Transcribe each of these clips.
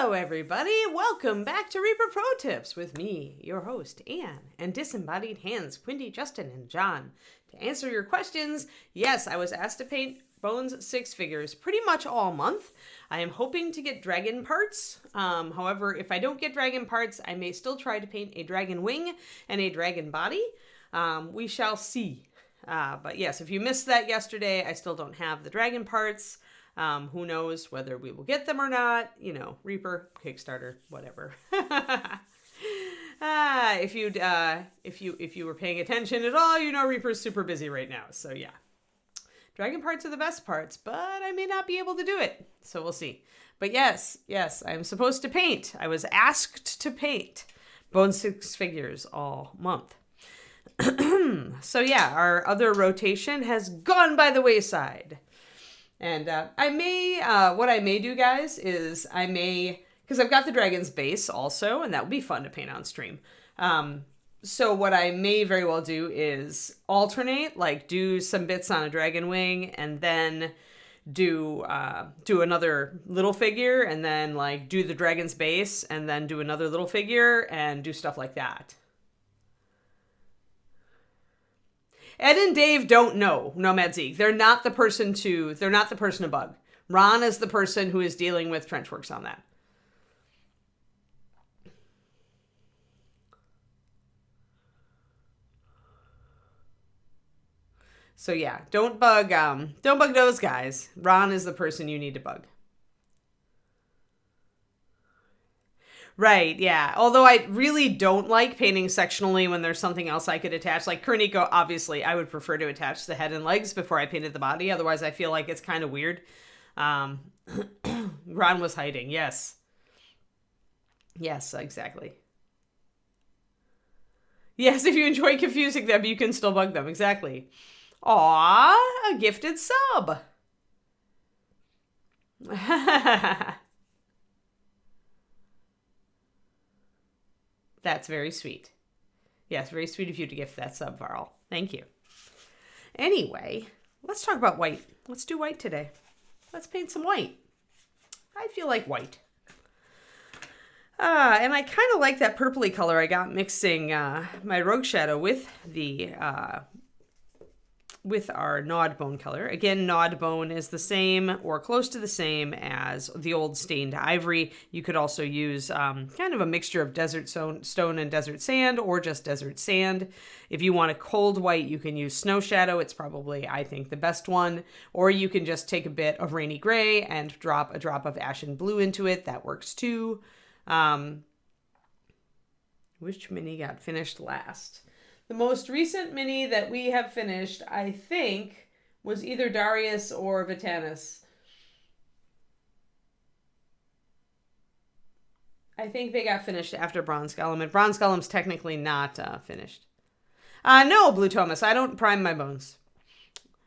Hello everybody, welcome back to Reaper Pro Tips with me, your host, Anne, and disembodied hands, Quinty, Justin, and John. To answer your questions, yes, I was asked to paint Bones 6 figures pretty much all month. I am hoping to get dragon parts. However, if I don't get dragon parts, I may still try to paint a dragon wing and a dragon body. We shall see. But yes, if you missed that yesterday, I still don't have the dragon parts. Who knows whether we will get them or not, you know, Reaper, Kickstarter, whatever. If you were paying attention at all, you know Reaper's super busy right now. So yeah, dragon parts are the best parts, but I may not be able to do it. So we'll see. But yes, I'm supposed to paint. I was asked to paint Bone 6 figures all month. So yeah, our other rotation has gone by the wayside. And what I may do, guys, is because I've got the dragon's base also, and that would be fun to paint on stream. So what I may very well do is alternate, like do some bits on a dragon wing, and then do another little figure, and then like do the dragon's base, and then do another little figure, and do stuff like that. Ed and Dave don't know Nomad Zeke. They're not the person to bug. Ron is the person who is dealing with Trenchworks on that. So yeah, don't bug those guys. Ron is the person you need to bug. Right, yeah. Although I really don't like painting sectionally when there's something else I could attach. Like Kerniko, obviously, I would prefer to attach the head and legs before I painted the body. Otherwise, I feel like it's kind of weird. Ron was hiding, yes. Yes, exactly. Yes, if you enjoy confusing them, you can still bug them, exactly. Aw, a gifted sub. That's very sweet. Yes, very sweet of you to gift that sub, Varl. Thank you. Anyway, let's talk about white. Let's do white today. Let's paint some white. I feel like white. And I kind of like that purpley color I got mixing my Rogue Shadow with the with our Gnawed Bone color. Again, Gnawed Bone is the same or close to the same as the old Stained Ivory. You could also use kind of a mixture of desert stone and desert sand, or just desert sand. If you want a cold white, you can use Snow Shadow. It's probably, I think, the best one. Or you can just take a bit of Rainy Gray and drop a drop of Ashen Blue into it. That works too. Which mini got finished last? The most recent mini that we have finished, I think, was either Darius or Vitanus. I think they got finished after Bronze Golem, and Bronze Golem's technically not finished. No, Blue Thomas, I don't prime my bones.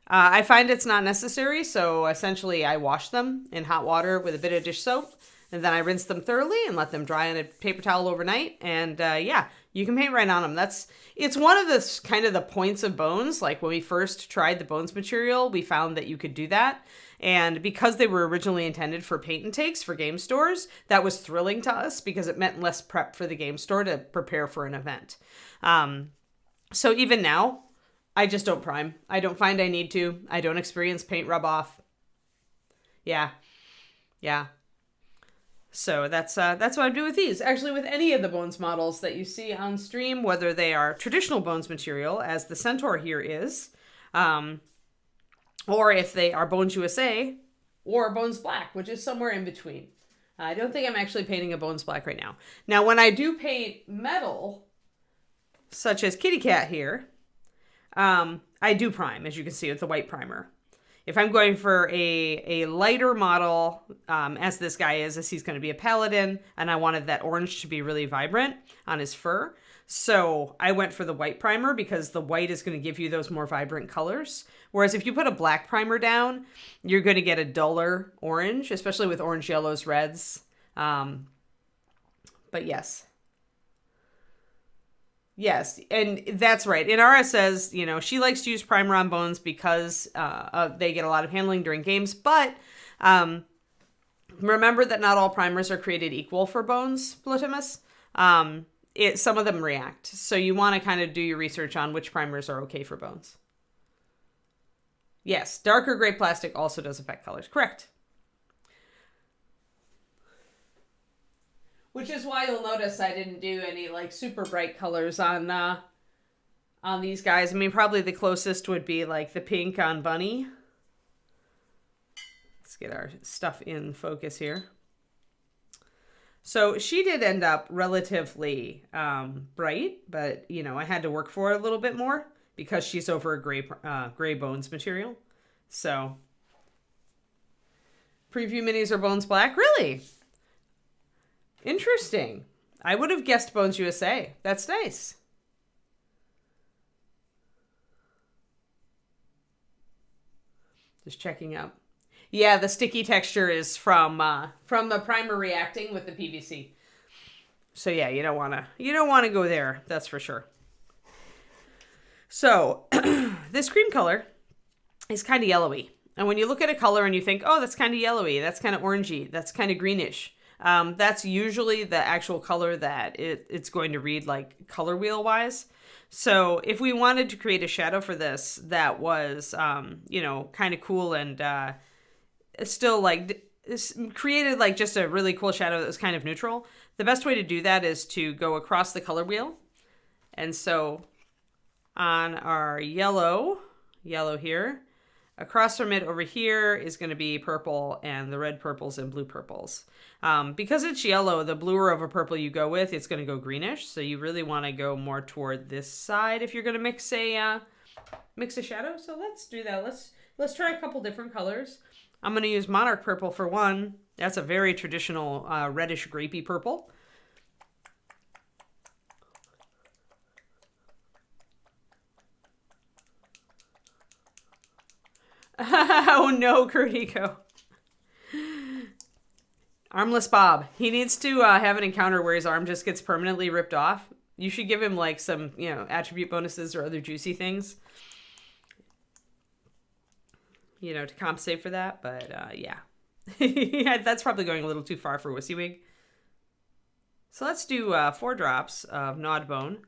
I find it's not necessary, so essentially I wash them in hot water with a bit of dish soap, and then I rinse them thoroughly and let them dry on a paper towel overnight, and yeah, you can paint right on them. It's one of the kind of the points of bones. Like when we first tried the bones material, we found that you could do that. And because they were originally intended for paint and takes for game stores, that was thrilling to us because it meant less prep for the game store to prepare for an event. So even now, I just don't prime. I don't find I need to. I don't experience paint rub off. Yeah. So that's what I do with these. Actually, with any of the bones models that you see on stream, whether they are traditional bones material, as the Centaur here is, or if they are Bones USA, or Bones Black, which is somewhere in between. I don't think I'm actually painting a Bones Black right now. Now, when I do paint metal, such as Kitty Cat here, I do prime, as you can see with the white primer. If I'm going for a lighter model, as this guy is, as he's going to be a paladin, and I wanted that orange to be really vibrant on his fur, so I went for the white primer because the white is going to give you those more vibrant colors. Whereas if you put a black primer down, you're going to get a duller orange, especially with orange, yellows, reds. But yes. Yes, and that's right. And Ara says, you know, she likes to use primer on bones because they get a lot of handling during games. But Remember that not all primers are created equal for bones, Blitimus. Some of them react. So you want to kind of do your research on which primers are okay for bones. Yes, darker gray plastic also does affect colors. Correct. Which is why you'll notice I didn't do any like super bright colors on these guys. I mean, probably the closest would be like the pink on Bunny. Let's get our stuff in focus here. So she did end up relatively bright, but you know, I had to work for it a little bit more because she's over a gray bones material. So preview minis are bones black? Really? Interesting. I would have guessed Bones USA. That's nice. Just checking out. Yeah, the sticky texture is from the primer reacting with the PVC. So yeah, you don't want to go there. That's for sure. So this cream color is kind of yellowy. And when you look at a color and you think, oh, that's kind of yellowy, that's kind of orangey, that's kind of greenish. That's usually the actual color that it's going to read like color wheel wise. So if we wanted to create a shadow for this that was, kind of cool and still like created like just a really cool shadow that was kind of neutral, the best way to do that is to go across the color wheel. And so on our yellow here, across from it over here is going to be purple and the red purples and blue purples. Because it's yellow, the bluer of a purple you go with, it's going to go greenish. So you really want to go more toward this side if you're going to mix a shadow. So let's do that. Let's try a couple different colors. I'm going to use Monarch Purple for one. That's a very traditional reddish grapey purple. Oh no, Kuriko. Armless Bob. He needs to have an encounter where his arm just gets permanently ripped off. You should give him like some, attribute bonuses or other juicy things, to compensate for that. But yeah. Yeah, that's probably going a little too far for WYSIWYG. So let's do 4 drops of Gnawed Bone.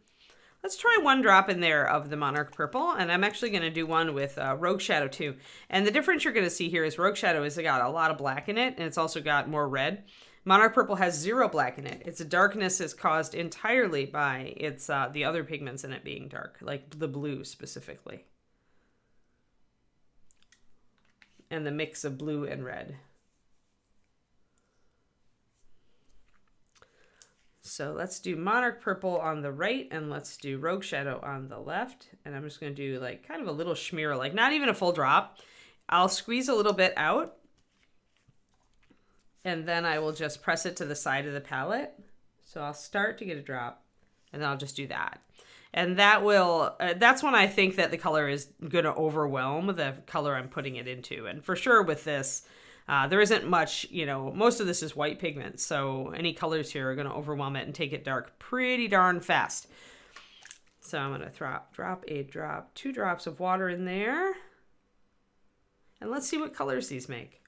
Let's try 1 drop in there of the Monarch Purple, and I'm actually going to do one with Rogue Shadow too. And the difference you're going to see here is Rogue Shadow has got a lot of black in it, and it's also got more red. Monarch Purple has 0 black in it. Its darkness is caused entirely by its the other pigments in it being dark, like the blue specifically. And the mix of blue and red. So let's do Monarch Purple on the right and let's do Rogue Shadow on the left. And I'm just going to do like kind of a little schmear, like not even a full drop. I'll squeeze a little bit out and then I will just press it to the side of the palette. So I'll start to get a drop and then I'll just do that. And that will, that's when I think that the color is going to overwhelm the color I'm putting it into. And for sure with this, there isn't much, most of this is white pigment, so any colors here are going to overwhelm it and take it dark pretty darn fast. So I'm going to drop 2 drops of water in there. And let's see what colors these make.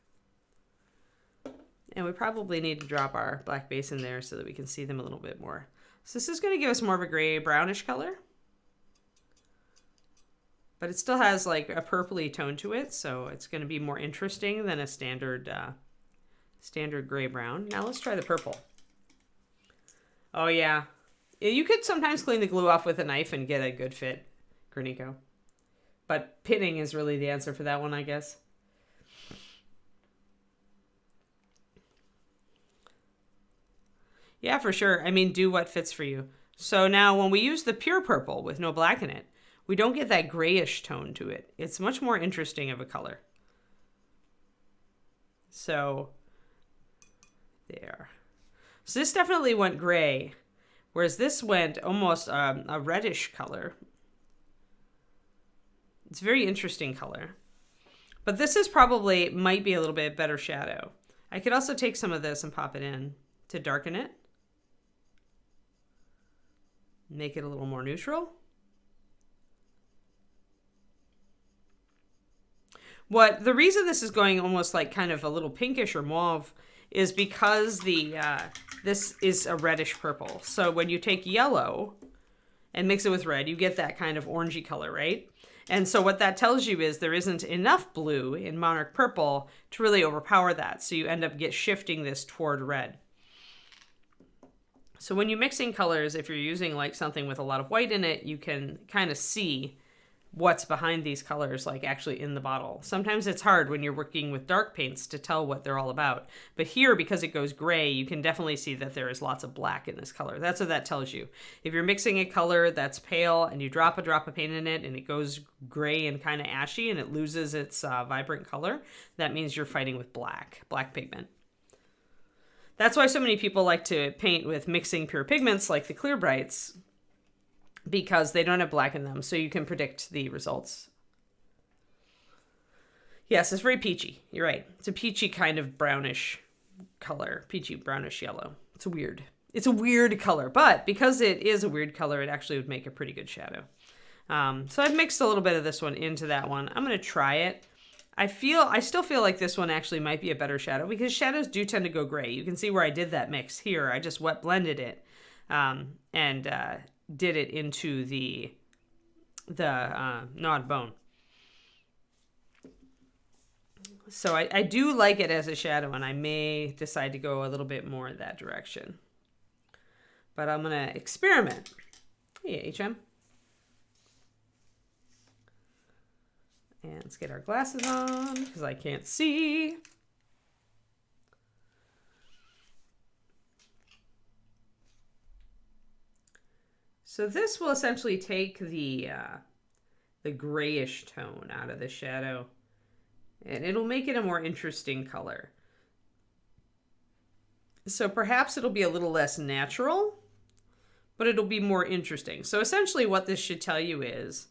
And we probably need to drop our black base in there so that we can see them a little bit more. So this is going to give us more of a gray brownish color. But it still has like a purpley tone to it, so it's going to be more interesting than a standard gray brown. Now let's try the purple. Oh yeah, you could sometimes clean the glue off with a knife and get a good fit, Granico. But pinning is really the answer for that one, I guess. Yeah, for sure. I mean, do what fits for you. So now when we use the pure purple with no black in it, we don't get that grayish tone to it. It's much more interesting of a color. So there. So this definitely went gray, whereas this went almost a reddish color. It's a very interesting color. But this is probably, might be a little bit better shadow. I could also take some of this and pop it in to darken it. Make it a little more neutral. The reason this is going almost like kind of a little pinkish or mauve is because this is a reddish purple. So when you take yellow and mix it with red, you get that kind of orangey color, right? And so what that tells you is there isn't enough blue in Monarch Purple to really overpower that. So you end up shifting this toward red. So when you're mixing colors, if you're using like something with a lot of white in it, you can kind of see what's behind these colors, like actually in the bottle. Sometimes it's hard when you're working with dark paints to tell what they're all about. But here, because it goes gray, you can definitely see that there is lots of black in this color. That's what that tells you. If you're mixing a color that's pale and you drop a drop of paint in it and it goes gray and kind of ashy and it loses its vibrant color, that means you're fighting with black pigment. That's why so many people like to paint with mixing pure pigments like the Clear Brights, because they don't have black in them, so you can predict the results. Yes, it's very peachy. You're right. It's a peachy kind of brownish color. Peachy, brownish yellow. It's weird. It's a weird color, but because it is a weird color, it actually would make a pretty good shadow. So I've mixed a little bit of this one into that one. I'm going to try it. I still feel like this one actually might be a better shadow because shadows do tend to go gray. You can see where I did that mix here. I just wet blended it and did it into the gnawed bone. So I do like it as a shadow, and I may decide to go a little bit more in that direction. But I'm going to experiment. Hey, HM. And let's get our glasses on because I can't see. So this will essentially take the grayish tone out of the shadow, and it'll make it a more interesting color. So perhaps it'll be a little less natural, but it'll be more interesting. So essentially what this should tell you is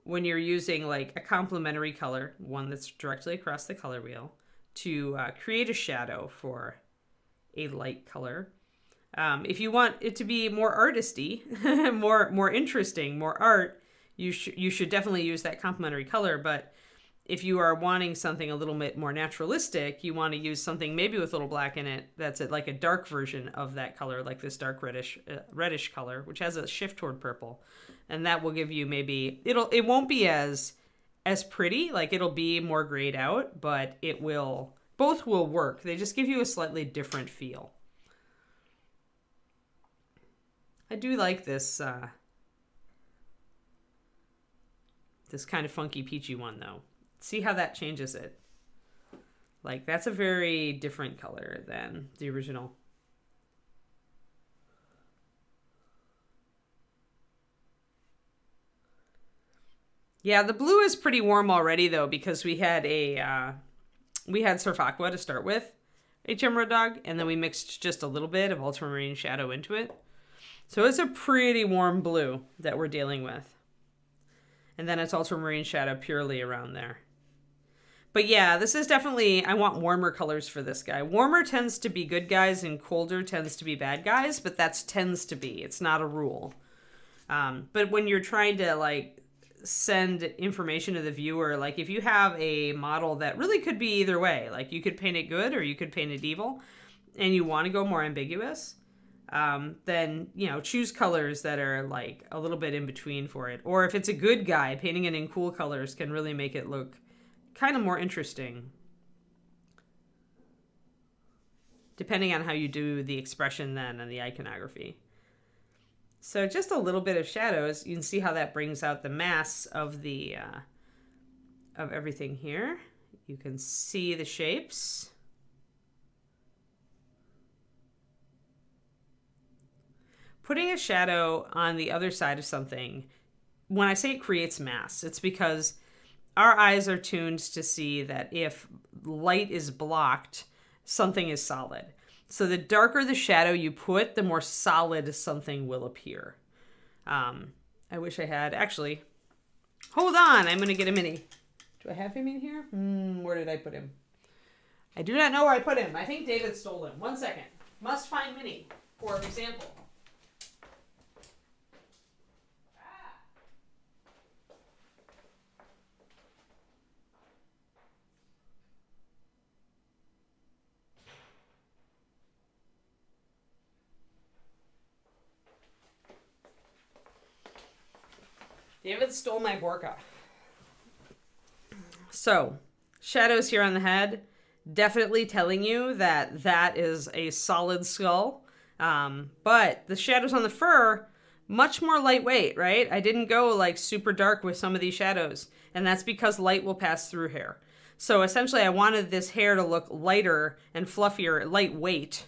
when you're using like a complementary color, one that's directly across the color wheel, to create a shadow for a light color. If you want it to be more artisty, more interesting, more art, you should definitely use that complementary color. But if you are wanting something a little bit more naturalistic, you want to use something maybe with a little black in it that's like a dark version of that color, like this dark reddish color, which has a shift toward purple. And that will give you maybe, it won't be as pretty, like it'll be more grayed out, but both will work. They just give you a slightly different feel. I do like this this kind of funky peachy one though. See how that changes it. Like that's a very different color than the original. Yeah, the blue is pretty warm already though because we had Surf Aqua to start with, HM Road Dog, and then we mixed just a little bit of ultramarine shadow into it. So it's a pretty warm blue that we're dealing with. And then it's ultramarine shadow purely around there. But yeah, this is definitely, I want warmer colors for this guy. Warmer tends to be good guys and colder tends to be bad guys, but that's tends to be. It's not a rule. But when you're trying to like send information to the viewer, like if you have a model that really could be either way, like you could paint it good or you could paint it evil, and you want to go more ambiguous, then, choose colors that are like a little bit in between for it. Or if it's a good guy, painting it in cool colors can really make it look kind of more interesting. Depending on how you do the expression then and the iconography. So just a little bit of shadows. You can see how that brings out the mass of the of everything here. You can see the shapes. Putting a shadow on the other side of something, when I say it creates mass, it's because our eyes are tuned to see that if light is blocked, something is solid. So the darker the shadow you put, the more solid something will appear. I wish I had, actually, hold on, I'm going to get a mini. Do I have him in here? Where did I put him? I do not know where I put him. I think David stole him. 1 second. Must find mini for example. David stole my Borka. So, shadows here on the head, definitely telling you that that is a solid skull. But the shadows on the fur, much more lightweight, right? I didn't go like super dark with some of these shadows, and that's because light will pass through hair. So essentially I wanted this hair to look lighter and fluffier, lightweight,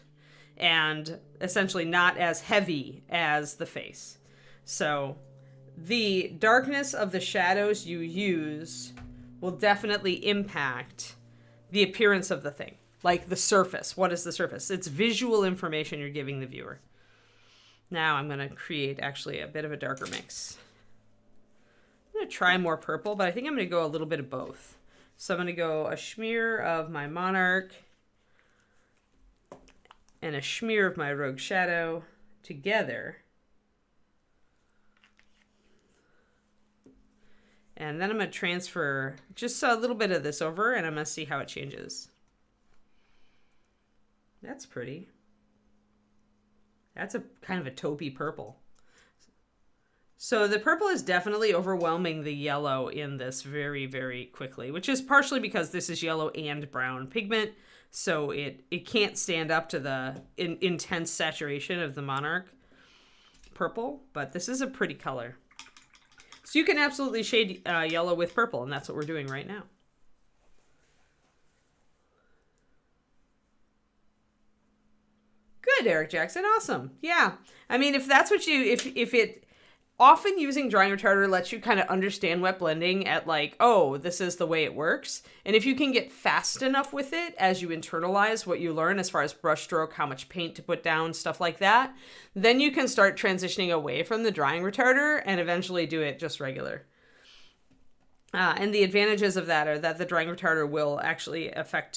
and essentially not as heavy as the face. So the darkness of the shadows you use will definitely impact the appearance of the thing. Like the surface. What is the surface? It's visual information you're giving the viewer. Now I'm going to create actually a bit of a darker mix. I'm going to try more purple, but I think I'm going to go a little bit of both. So I'm going to go a smear of my Monarch and a smear of my Rogue Shadow together. And then I'm going to transfer just a little bit of this over, and I'm going to see how it changes. That's pretty. That's a kind of a taupey purple. So the purple is definitely overwhelming the yellow in this very, very quickly, which is partially because this is yellow and brown pigment. So it can't stand up to the intense saturation of the Monarch purple, but this is a pretty color. So you can absolutely shade yellow with purple, and that's what we're doing right now. Good, Eric Jackson. Awesome. Yeah. I mean, if that's what you, if it, often using drying retarder lets you kind of understand wet blending at like, oh, this is the way it works. And if you can get fast enough with it as you internalize what you learn as far as brush stroke, how much paint to put down, stuff like that, then you can start transitioning away from the drying retarder and eventually do it just regular. And the advantages of that are that the drying retarder will actually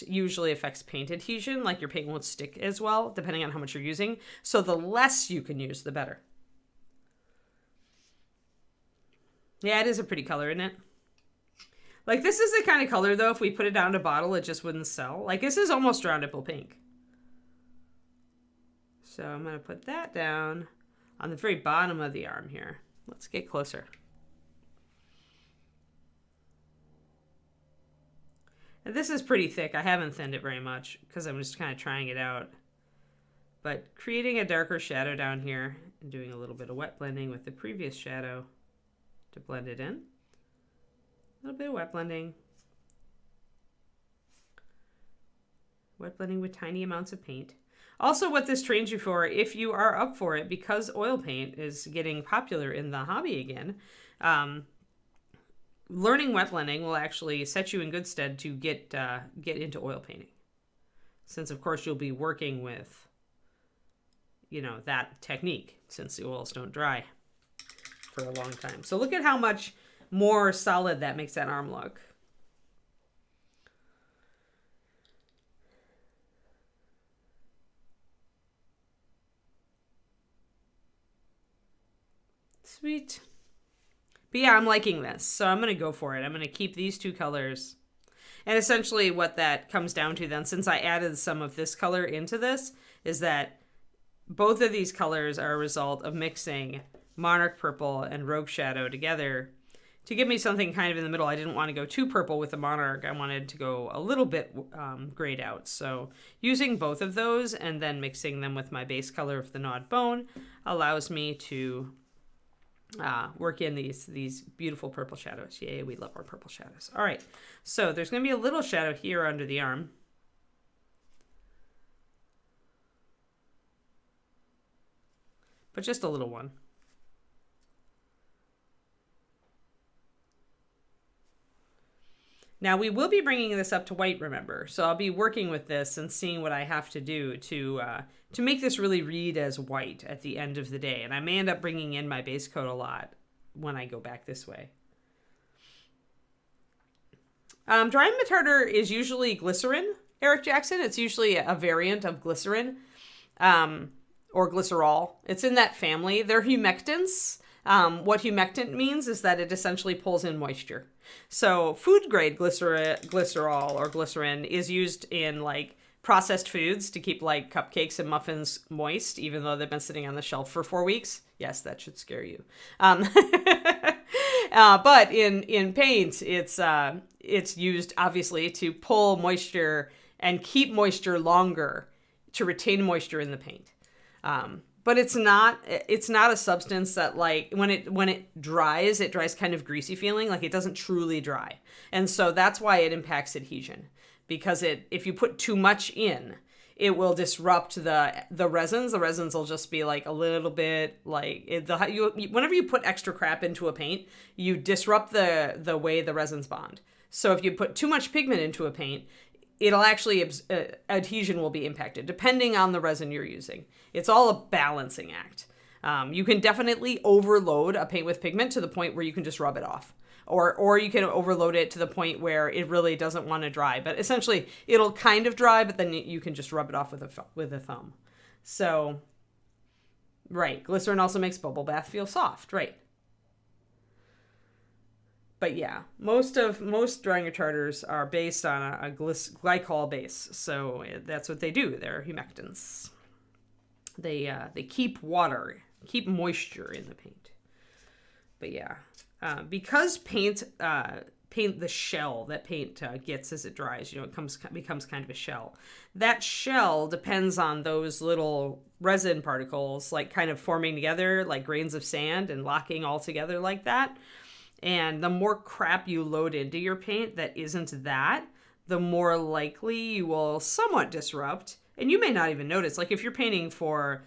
usually affects paint adhesion, like your paint won't stick as well, depending on how much you're using. So the less you can use, the better. Yeah, it is a pretty color, isn't it? Like, this is the kind of color, though, if we put it down to bottle, it just wouldn't sell. Like, this is almost round nipple pink. So I'm going to put that down on the very bottom of the arm here. Let's get closer. And this is pretty thick. I haven't thinned it very much because I'm just kind of trying it out. But creating a darker shadow down here and doing a little bit of wet blending with the previous shadow to blend it in. A little bit of wet blending. Wet blending with tiny amounts of paint. Also, what this trains you for, if you are up for it, because oil paint is getting popular in the hobby again, learning wet blending will actually set you in good stead to get into oil painting. Since, of course, you'll be working with, you know, that technique, since the oils don't dry for a long time. So look at how much more solid that makes that arm look. Sweet. But yeah, I'm liking this, so I'm going to go for it. I'm going to keep these two colors. And essentially what that comes down to then, since I added some of this color into this, is that both of these colors are a result of mixing Monarch Purple and Rogue Shadow together to give me something kind of in the middle. I didn't want to go too purple with the Monarch. I wanted to go a little bit grayed out. So using both of those and then mixing them with my base color of the Gnawed Bone allows me to work in these beautiful purple shadows. Yay, we love our purple shadows. All right, so there's going to be a little shadow here under the arm. But just a little one. Now we will be bringing this up to white, remember. So I'll be working with this and seeing what I have to do to make this really read as white at the end of the day. And I may end up bringing in my base coat a lot when I go back this way. Drying retarder is usually glycerin, Eric Jackson. It's usually a variant of glycerin or glycerol. It's in that family. They're humectants. What humectant means is that it essentially pulls in moisture. So food grade glycerol or glycerin is used in like processed foods to keep like cupcakes and muffins moist, even though they've been sitting on the shelf for 4 weeks. Yes, that should scare you. But in paint, it's used obviously to pull moisture and keep moisture longer, to retain moisture in the paint. But it's not a substance that, like, when it dries kind of greasy feeling, like it doesn't truly dry. And so that's why it impacts adhesion, because if you put too much in, it will disrupt the resins. The resins will just be like a little bit like whenever you put extra crap into a paint, you disrupt the way the resins bond. So if you put too much pigment into a paint, it'll actually adhesion will be impacted depending on the resin you're using. It's all a balancing act. You can definitely overload a paint with pigment to the point where you can just rub it off. Or you can overload it to the point where it really doesn't want to dry. But essentially, it'll kind of dry, but then you can just rub it off with a thumb. So, right. Glycerin also makes bubble bath feel soft, right? But yeah, most drying retarders are based on a glycol base. So that's what they do. They're humectants. They keep moisture in the paint. But yeah. Because paint, the shell that paint gets as it dries, it becomes kind of a shell. That shell depends on those little resin particles, like kind of forming together like grains of sand and locking all together like that. And the more crap you load into your paint that isn't that, the more likely you will somewhat disrupt. And you may not even notice. Like if you're painting for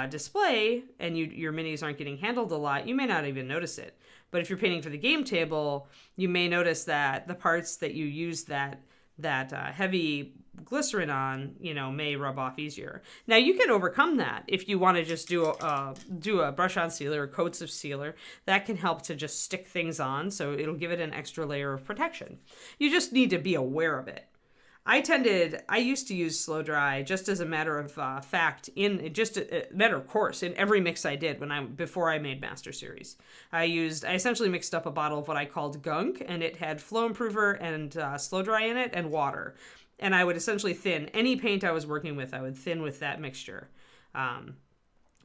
display and your minis aren't getting handled a lot, you may not even notice it. But if you're painting for the game table, you may notice that the parts that you use that heavy glycerin on, may rub off easier. Now you can overcome that if you want to just do a brush on sealer or coats of sealer. That can help to just stick things on, so it'll give it an extra layer of protection. You just need to be aware of it. I used to use slow dry just as a matter of fact, just a matter of course, in every mix I did before I made Master Series. I essentially mixed up a bottle of what I called gunk, and it had flow improver and slow dry in it and water. And I would essentially thin any paint I was working with. I would thin with that mixture. And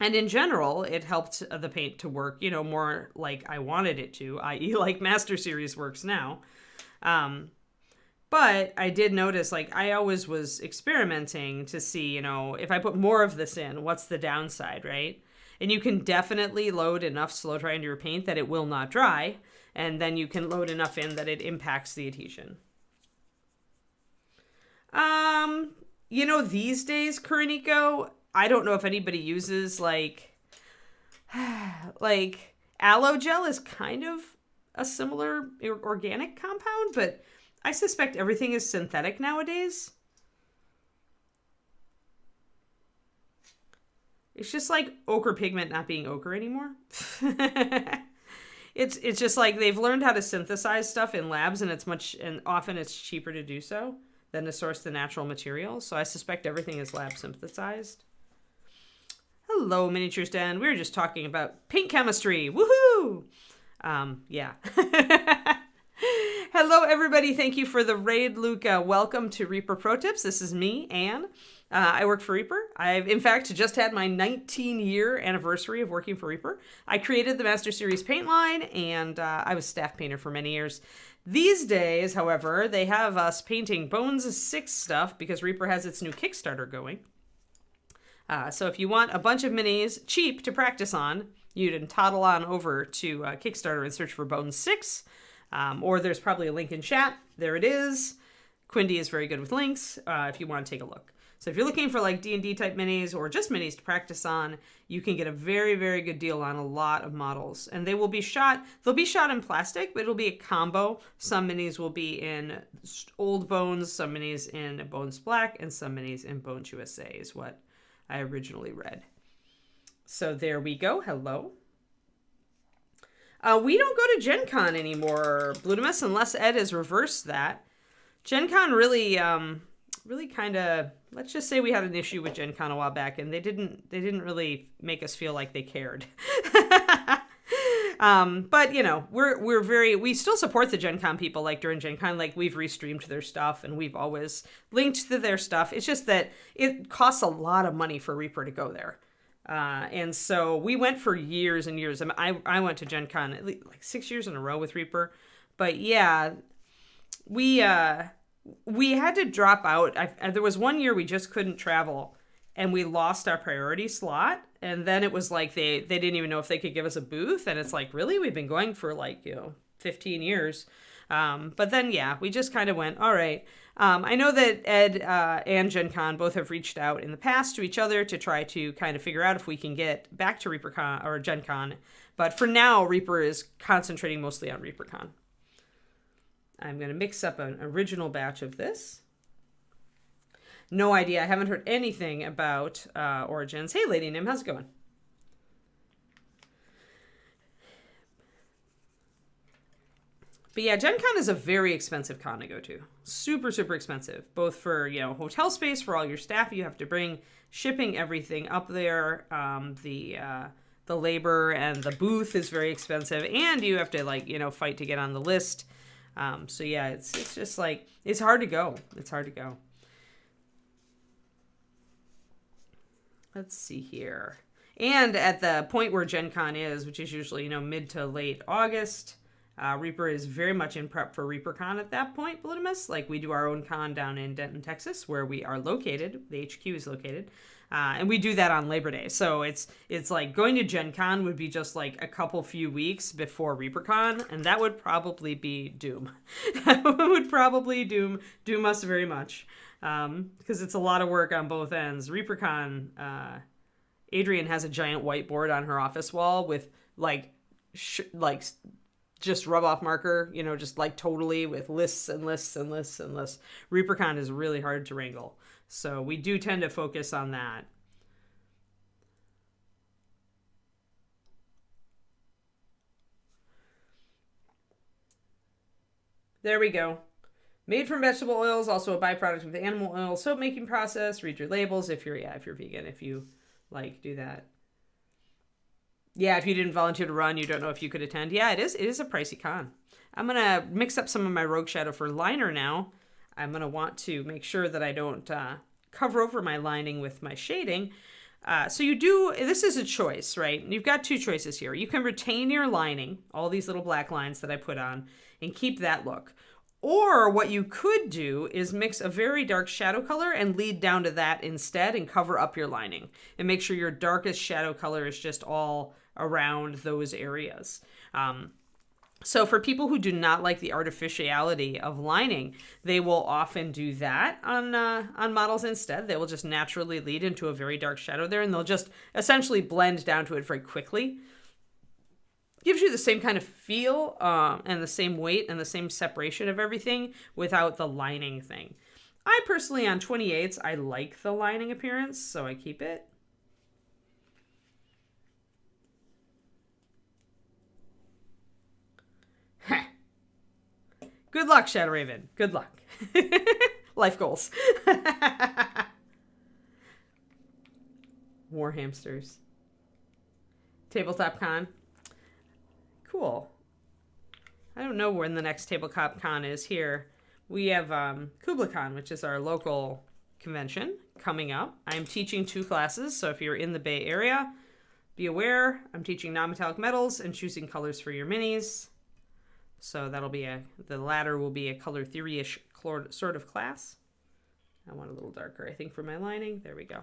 in general, it helped the paint to work, more like I wanted it to, i.e. like Master Series works now. But I did notice, like, I always was experimenting to see, if I put more of this in, what's the downside, right? And you can definitely load enough slow dry into your paint that it will not dry. And then you can load enough in that it impacts the adhesion. These days, Kuranico, I don't know if anybody uses, like aloe gel is kind of a similar organic compound, but I suspect everything is synthetic nowadays. It's just like ochre pigment not being ochre anymore. It's just like they've learned how to synthesize stuff in labs, and often it's cheaper to do so than to source the natural materials. So I suspect everything is lab synthesized. Hello, Miniatures Den. We were just talking about paint chemistry. Woohoo! Yeah. Hello, everybody. Thank you for the raid, Luca. Welcome to Reaper Pro Tips. This is me, Anne. I work for Reaper. I've, in fact, just had my 19-year anniversary of working for Reaper. I created the Master Series paint line, and I was staff painter for many years. These days, however, they have us painting Bones 6 stuff because Reaper has its new Kickstarter going. So if you want a bunch of minis cheap to practice on, you can toddle on over to Kickstarter and search for Bones 6. Or there's probably a link in chat. There it is. Quindy is very good with links if you want to take a look. So if you're looking for like D&D type minis or just minis to practice on, you can get a very, very good deal on a lot of models. And they'll be shot in plastic, but it'll be a combo. Some minis will be in old Bones, some minis in Bones Black, and some minis in Bones USA is what I originally read. So there we go. Hello. We don't go to Gen Con anymore, Bludimus, unless Ed has reversed that. Gen Con really kind of, let's just say we had an issue with Gen Con a while back, and they didn't really make us feel like they cared. But we still support the Gen Con people, like during Gen Con, like we've restreamed their stuff and we've always linked to their stuff. It's just that it costs a lot of money for Reaper to go there. And so we went for years and years. I went to Gen Con at least like 6 years in a row with Reaper. But yeah, we had to drop out. There was one year we just couldn't travel, and we lost our priority slot. And then it was like they didn't even know if they could give us a booth. And it's like, really? We've been going for like, 15 years. But then, yeah, we just kind of went, all right. I know that Ed and Gen Con both have reached out in the past to each other to try to kind of figure out if we can get back to ReaperCon or Gen Con. But for now, Reaper is concentrating mostly on ReaperCon. I'm going to mix up an original batch of this. No idea. I haven't heard anything about Origins. Hey, Lady Nim, how's it going? But yeah, Gen Con is a very expensive con to go to. Super, super expensive. Both for, hotel space for all your staff you have to bring, shipping everything up there, the labor and the booth is very expensive, and you have to fight to get on the list. So yeah, it's just like, it's hard to go. It's hard to go. Let's see here. And at the point where Gen Con is, which is usually, mid to late August, Reaper is very much in prep for ReaperCon at that point, Polydamus. Like, we do our own con down in Denton, Texas, where we are located. The HQ is located. And we do that on Labor Day. So it's like going to Gen Con would be just like a few weeks before ReaperCon, and that would probably be doom. That would probably doom us very much. Because it's a lot of work on both ends. ReaperCon, Adrienne has a giant whiteboard on her office wall with just rub off marker, just like totally with lists and lists and lists and lists. ReaperCon is really hard to wrangle. So we do tend to focus on that. There we go. Made from vegetable oils, also a byproduct of the animal oil soap making process. Read your labels if you're vegan, if you do that. Yeah, if you didn't volunteer to run, you don't know if you could attend. Yeah, it is a pricey con. I'm going to mix up some of my Rogue Shadow for liner now. I'm going to want to make sure that I don't cover over my lining with my shading. So this is a choice, right? You've got two choices here. You can retain your lining, all these little black lines that I put on, and keep that look. Or what you could do is mix a very dark shadow color and lead down to that instead and cover up your lining. And make sure your darkest shadow color is just all around those areas. So for people who do not like the artificiality of lining, they will often do that on models instead. They will just naturally lead into a very dark shadow there, and they'll just essentially blend down to it very quickly. Gives you the same kind of feel and the same weight and the same separation of everything without the lining thing. I personally, on 28s, I like the lining appearance, so I keep it. Good luck, Shadow Raven. Good luck. Life goals. War hamsters. Tabletop Con. Cool. I don't know when the next Tabletop Con is here. We have KublaCon, which is our local convention, coming up. I'm teaching 2 classes, so if you're in the Bay Area, be aware. I'm teaching non-metallic metals and choosing colors for your minis. So that'll be the latter will be a color theory-ish sort of class. I want a little darker, I think, for my lining. There we go.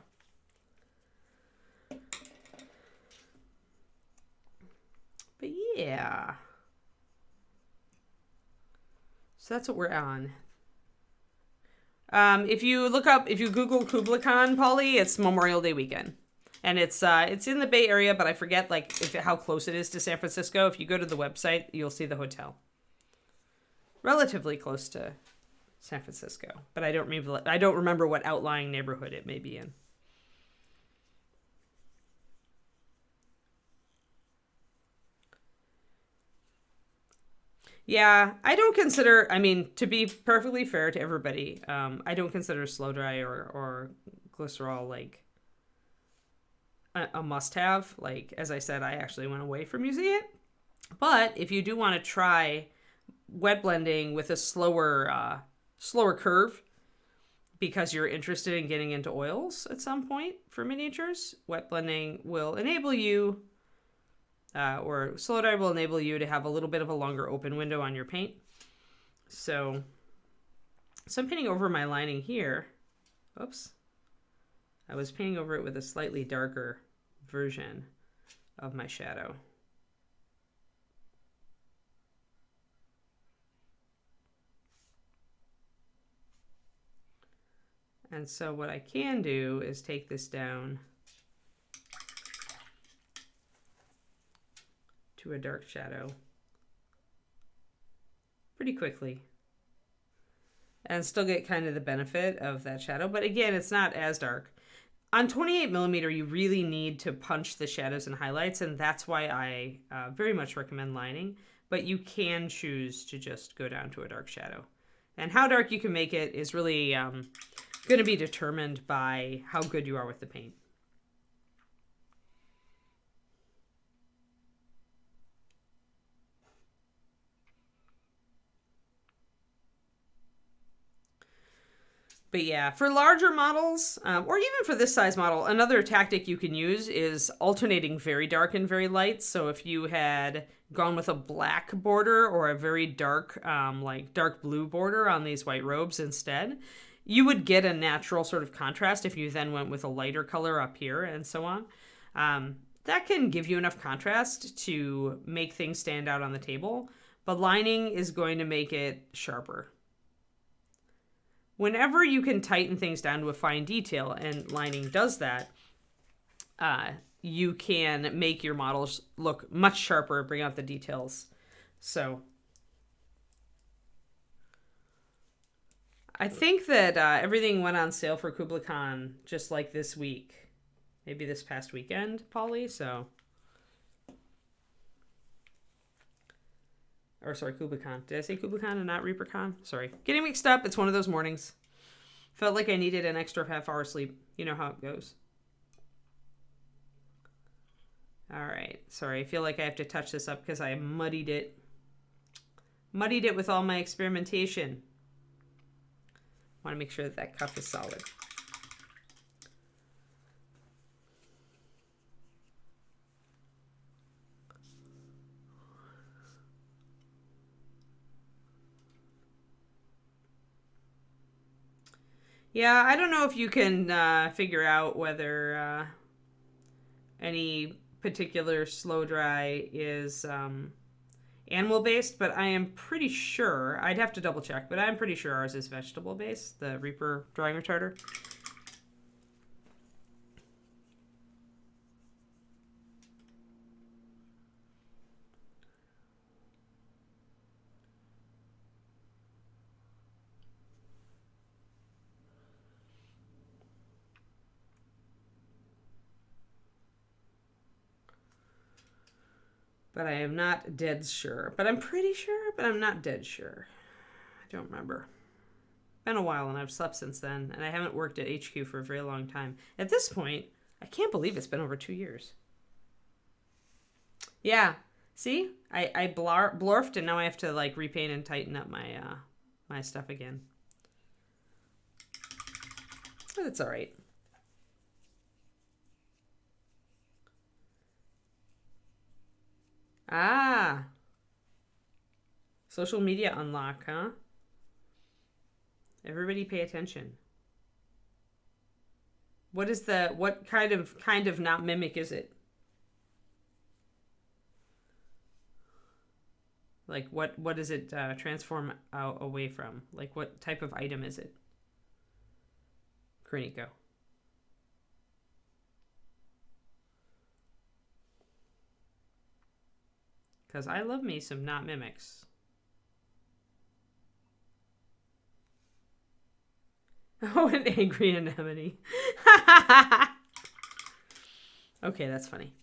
But yeah. So that's what we're on. If you Google KublaCon, Polly, it's Memorial Day weekend. And it's in the Bay Area, but I forget how close it is to San Francisco. If you go to the website, you'll see the hotel. Relatively close to San Francisco, but I don't remember what outlying neighborhood it may be in. Yeah, I don't consider, to be perfectly fair to everybody, I don't consider Slow Dry or glycerol a must-have. As I said, I actually went away from using it. But if you do want to try wet blending with a slower curve, because you're interested in getting into oils at some point for miniatures, wet blending will enable you, or slow dry will enable you to have a little bit of a longer open window on your paint. So I'm painting over my lining here. Oops. I was painting over it with a slightly darker version of my shadow. And so what I can do is take this down to a dark shadow pretty quickly and still get kind of the benefit of that shadow. But again, it's not as dark. On 28mm, you really need to punch the shadows and highlights, and that's why I very much recommend lining. But you can choose to just go down to a dark shadow. And how dark you can make it is really going to be determined by how good you are with the paint. But yeah, for larger models, or even for this size model, another tactic you can use is alternating very dark and very light. So if you had gone with a black border or a very dark, like dark blue border on these white robes instead, you would get a natural sort of contrast if you then went with a lighter color up here and so on. That can give you enough contrast to make things stand out on the table, but lining is going to make it sharper. Whenever you can tighten things down to a fine detail, and lining does that, you can make your models look much sharper, bring out the details. So I think that everything went on sale for Kubla Khan just like this week. Maybe this past weekend, Polly, so... Or sorry, Kubla Khan. Did I say Kubla Khan and not Reaper Khan? Sorry. Getting mixed up. It's one of those mornings. Felt like I needed an extra half-hour sleep. You know how it goes. All right. Sorry, I feel like I have to touch this up because I muddied it. Muddied it with all my experimentation. Want to make sure that that cuff is solid. Yeah, I don't know if you can figure out whether any particular slow dry is animal based, but I am pretty sure, I'd have to double check, but I'm pretty sure ours is vegetable based, the Reaper drying retarder. But I am not dead sure. But I'm pretty sure, but I'm not dead sure. I don't remember. Been a while and I've slept since then, and I haven't worked at HQ for a very long time. At this point, I can't believe it's been over 2 years. Yeah. See? I blorfed and now I have to like repaint and tighten up my my stuff again. But it's all right. Ah. Social media unlock, huh? Everybody pay attention. What is the, what kind of not mimic is it? Like what does it transform away from? Like what type of item is it? Kreniko. Because I love me some not mimics. Oh, an angry anemone. Okay, that's funny.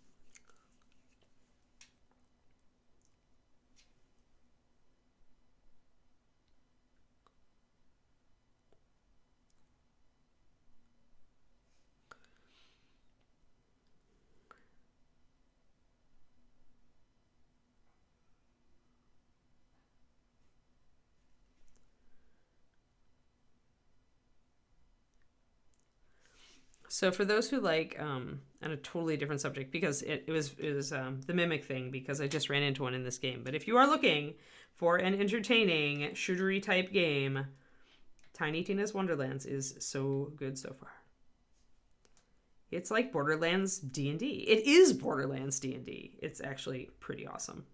So for those who like, on a totally different subject, because it was the Mimic thing, because I just ran into one in this game. But if you are looking for an entertaining shootery type game, Tiny Tina's Wonderlands is so good so far. It's like Borderlands D&D. It is Borderlands D&D. It's actually pretty awesome.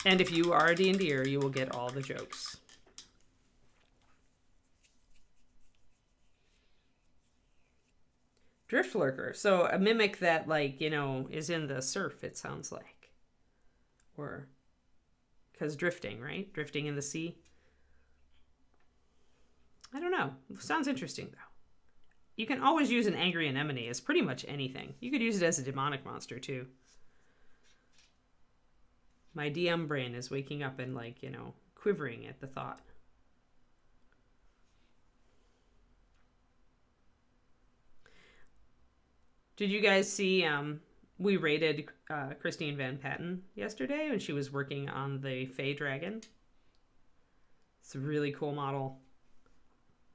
And if you are a D&D'er, you will get all the jokes. Drift Lurker. So a Mimic that, like, you know, is in the surf, it sounds like. Or, because drifting, right? Drifting in the sea. I don't know. Sounds interesting, though. You can always use an angry anemone as pretty much anything. You could use it as a demonic monster, too. My DM brain is waking up and, like, you know, quivering at the thought. Did you guys see, we rated Christine Van Patten yesterday when she was working on the Fey Dragon? It's a really cool model.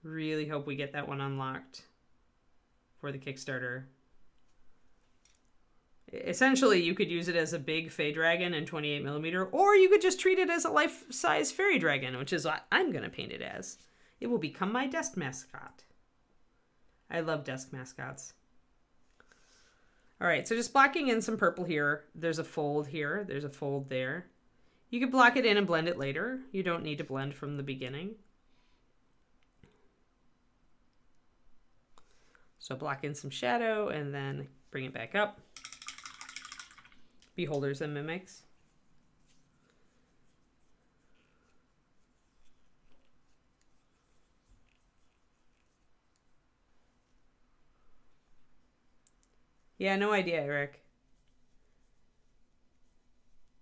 Really hope we get that one unlocked for the Kickstarter. Essentially, you could use it as a big Fey Dragon in 28mm, or you could just treat it as a life-size Fairy Dragon, which is what I'm going to paint it as. It will become my desk mascot. I love desk mascots. All right, so just blocking in some purple here. There's a fold here. There's a fold there. You could block it in and blend it later. You don't need to blend from the beginning. So block in some shadow and then bring it back up. Beholders and Mimics. Yeah, no idea, Eric.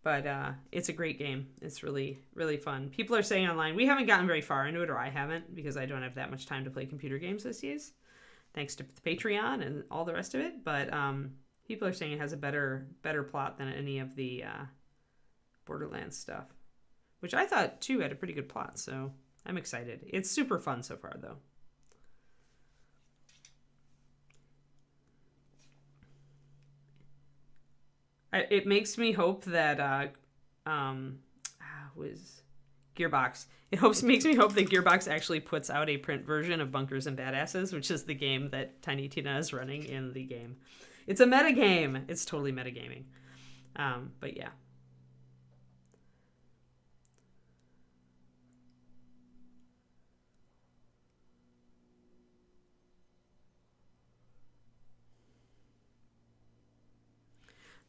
But it's a great game. It's really, really fun. People are saying online, we haven't gotten very far into it, or I haven't, because I don't have that much time to play computer games these days, thanks to Patreon and all the rest of it. But people are saying it has a better plot than any of the Borderlands stuff, which I thought, too, had a pretty good plot, so I'm excited. It's super fun so far, though. It makes me hope that was Gearbox. Makes me hope that Gearbox actually puts out a print version of Bunkers and Badasses, which is the game that Tiny Tina is running in the game. It's a metagame. It's totally metagaming. But yeah.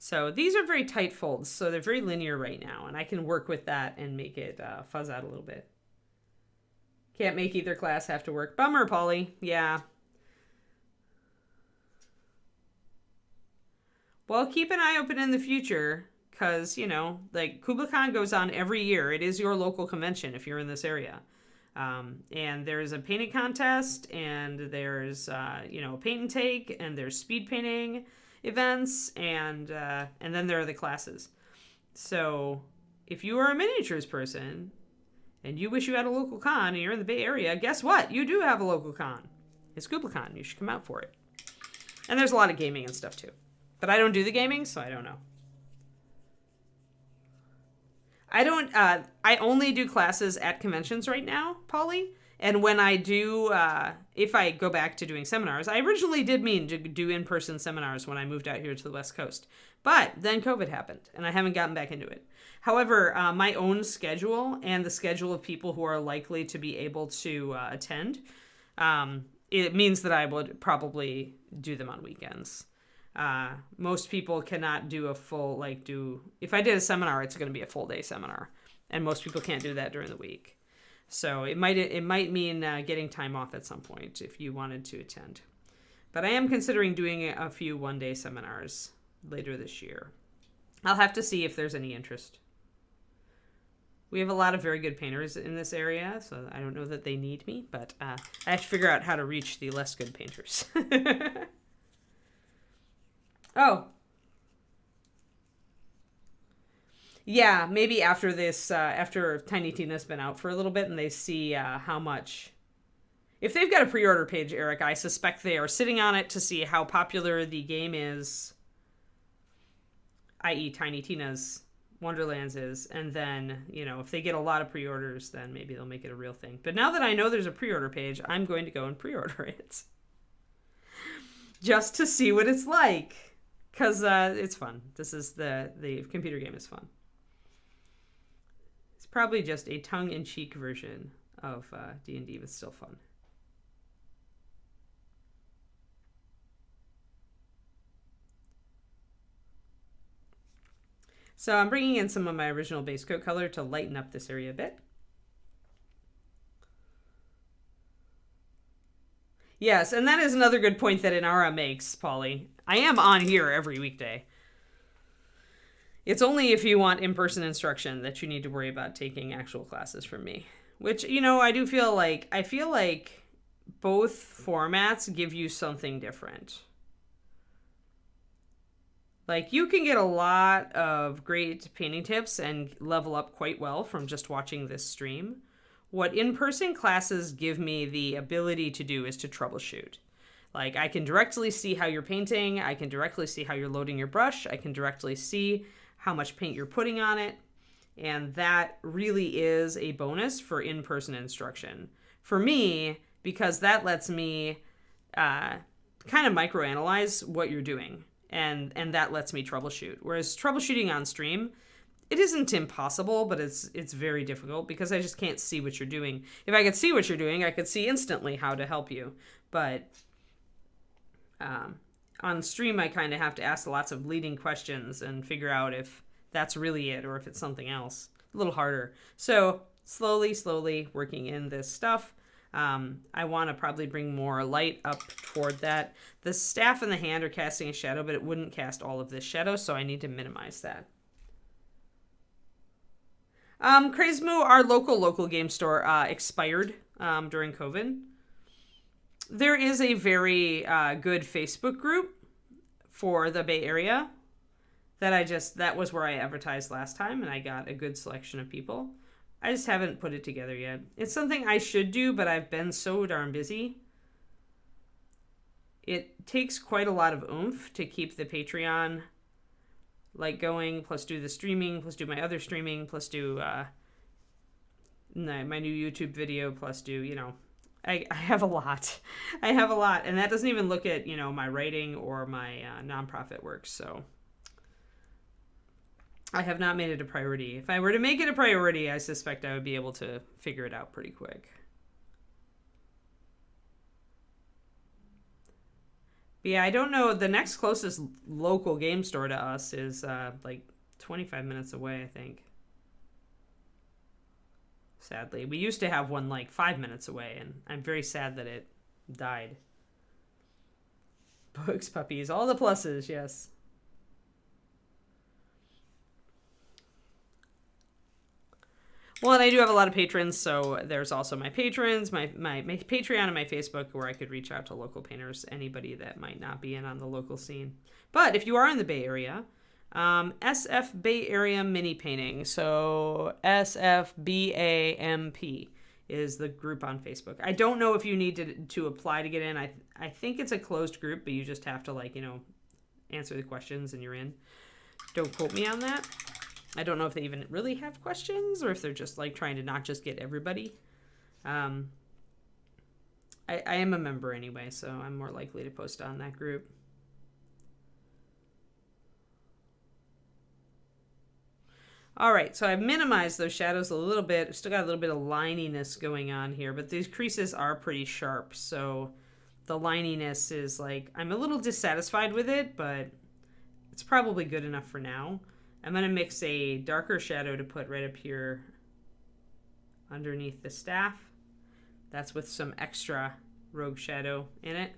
So these are very tight folds, so they're very linear right now, and I can work with that and make it fuzz out a little bit. Can't make either class have to work. Bummer, Polly. Yeah. Well, keep an eye open in the future, because, you know, like, KublaCon goes on every year. It is your local convention if you're in this area. And there's a painting contest, and there's, you know, paint and take, and there's speed painting events, and then there are the classes. So if you are a miniatures person and you wish you had a local con and you're in the Bay Area, guess what? You do have a local con. It's KublaCon. You should come out for it. And there's a lot of gaming and stuff too. But I don't do the gaming, so I don't know. I only do classes at conventions right now, Polly. And when I do, if I go back to doing seminars, I originally did mean to do in-person seminars when I moved out here to the West Coast. But then COVID happened, and I haven't gotten back into it. However, my own schedule and the schedule of people who are likely to be able to attend, it means that I would probably do them on weekends. Most people cannot do a full, if I did a seminar, it's going to be a full day seminar. And most people can't do that during the week. So it might mean getting time off at some point if you wanted to attend. But I am considering doing a few one-day seminars later this year. I'll have to see if there's any interest. We have a lot of very good painters in this area, so I don't know that they need me, but I have to figure out how to reach the less good painters. Oh. Yeah, maybe after this, after Tiny Tina's been out for a little bit and they see how much... If they've got a pre-order page, Eric, I suspect they are sitting on it to see how popular the game is, i.e. Tiny Tina's Wonderlands is, and then, you know, if they get a lot of pre-orders, then maybe they'll make it a real thing. But now that I know there's a pre-order page, I'm going to go and pre-order it. Just to see what it's like. Because it's fun. This is the computer game is fun. It's probably just a tongue-in-cheek version of D&D, but still fun. So I'm bringing in some of my original base coat color to lighten up this area a bit. Yes, and that is another good point that Inara makes, Polly. I am on here every weekday. It's only if you want in-person instruction that you need to worry about taking actual classes from me. Which, you know, I feel like both formats give you something different. Like, you can get a lot of great painting tips and level up quite well from just watching this stream. What in-person classes give me the ability to do is to troubleshoot. Like, I can directly see how you're painting, I can directly see how you're loading your brush, I can directly see how much paint you're putting on it, and that really is a bonus for in-person instruction. For me, because that lets me kind of microanalyze what you're doing. And that lets me troubleshoot. Whereas troubleshooting on stream, it isn't impossible, but it's very difficult because I just can't see what you're doing. If I could see what you're doing, I could see instantly how to help you. But on stream, I kind of have to ask lots of leading questions and figure out if that's really it or if it's something else. A little harder. So slowly working in this stuff. I want to probably bring more light up toward that. The staff and the hand are casting a shadow, but it wouldn't cast all of this shadow, so I need to minimize that. Crazemo, our local game store, expired during COVID. There is a very good Facebook group for the Bay Area that was where I advertised last time, and I got a good selection of people. I just haven't put it together yet. It's something I should do, but I've been so darn busy. It takes quite a lot of oomph to keep the Patreon going, plus do the streaming, plus do my other streaming, plus do my new YouTube video, plus do, you know, I have a lot. I have a lot, and that doesn't even look at, you know, my writing or my nonprofit work, so I have not made it a priority. If I were to make it a priority, I suspect I would be able to figure it out pretty quick. But yeah, I don't know. The next closest local game store to us is like 25 minutes away, I think. Sadly. We used to have one like 5 minutes away, and I'm very sad that it died. Books, puppies, all the pluses, yes. Well, and I do have a lot of patrons, so there's also my patrons, my Patreon and my Facebook, where I could reach out to local painters, anybody that might not be in on the local scene. But if you are in the Bay Area, SF Bay Area Mini Painting, so SFBAMP is the group on Facebook. I don't know if you need to apply to get in. I think it's a closed group, but you just have to, like, you know, answer the questions and you're in. Don't quote me on that. I don't know if they even really have questions or if they're just like trying to not just get everybody. I am a member anyway, so I'm more likely to post on that group. All right, so I've minimized those shadows a little bit. I've still got a little bit of lininess going on here, but these creases are pretty sharp, so the lininess is like, I'm a little dissatisfied with it, but it's probably good enough for now. I'm going to mix a darker shadow to put right up here underneath the staff. That's with some extra rogue shadow in it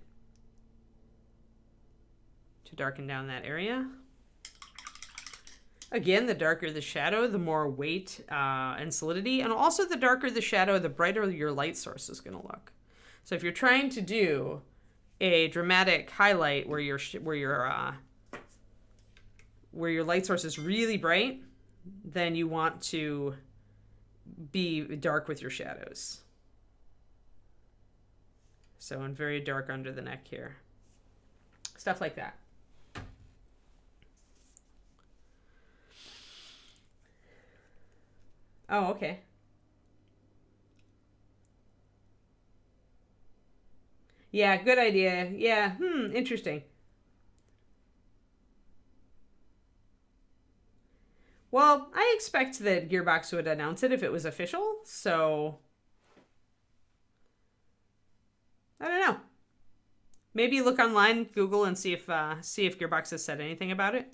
to darken down that area. Again, the darker the shadow, the more weight and solidity. And also the darker the shadow, the brighter your light source is going to look. So if you're trying to do a dramatic highlight where your light source is really bright, then you want to be dark with your shadows. So, and very dark under the neck here. Stuff like that. Oh, okay. Yeah, good idea. Yeah, interesting. Well, I expect that Gearbox would announce it if it was official, so I don't know. Maybe look online, Google, and see if Gearbox has said anything about it.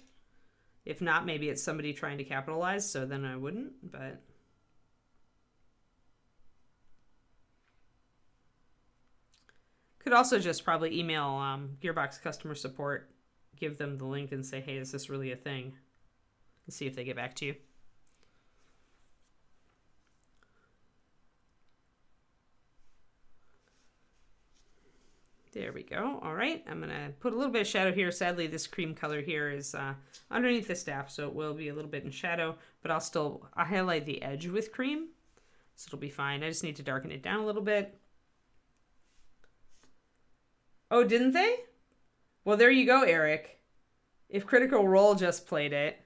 If not, maybe it's somebody trying to capitalize, so then I wouldn't, but could also just probably email Gearbox customer support, give them the link and say, hey, is this really a thing? And see if they get back to you. There we go. All right, I'm going to put a little bit of shadow here. Sadly, this cream color here is underneath the staff, so it will be a little bit in shadow, but I'll highlight the edge with cream, so it'll be fine. I just need to darken it down a little bit. Oh, didn't they? Well, there you go, Eric. If Critical Role just played it,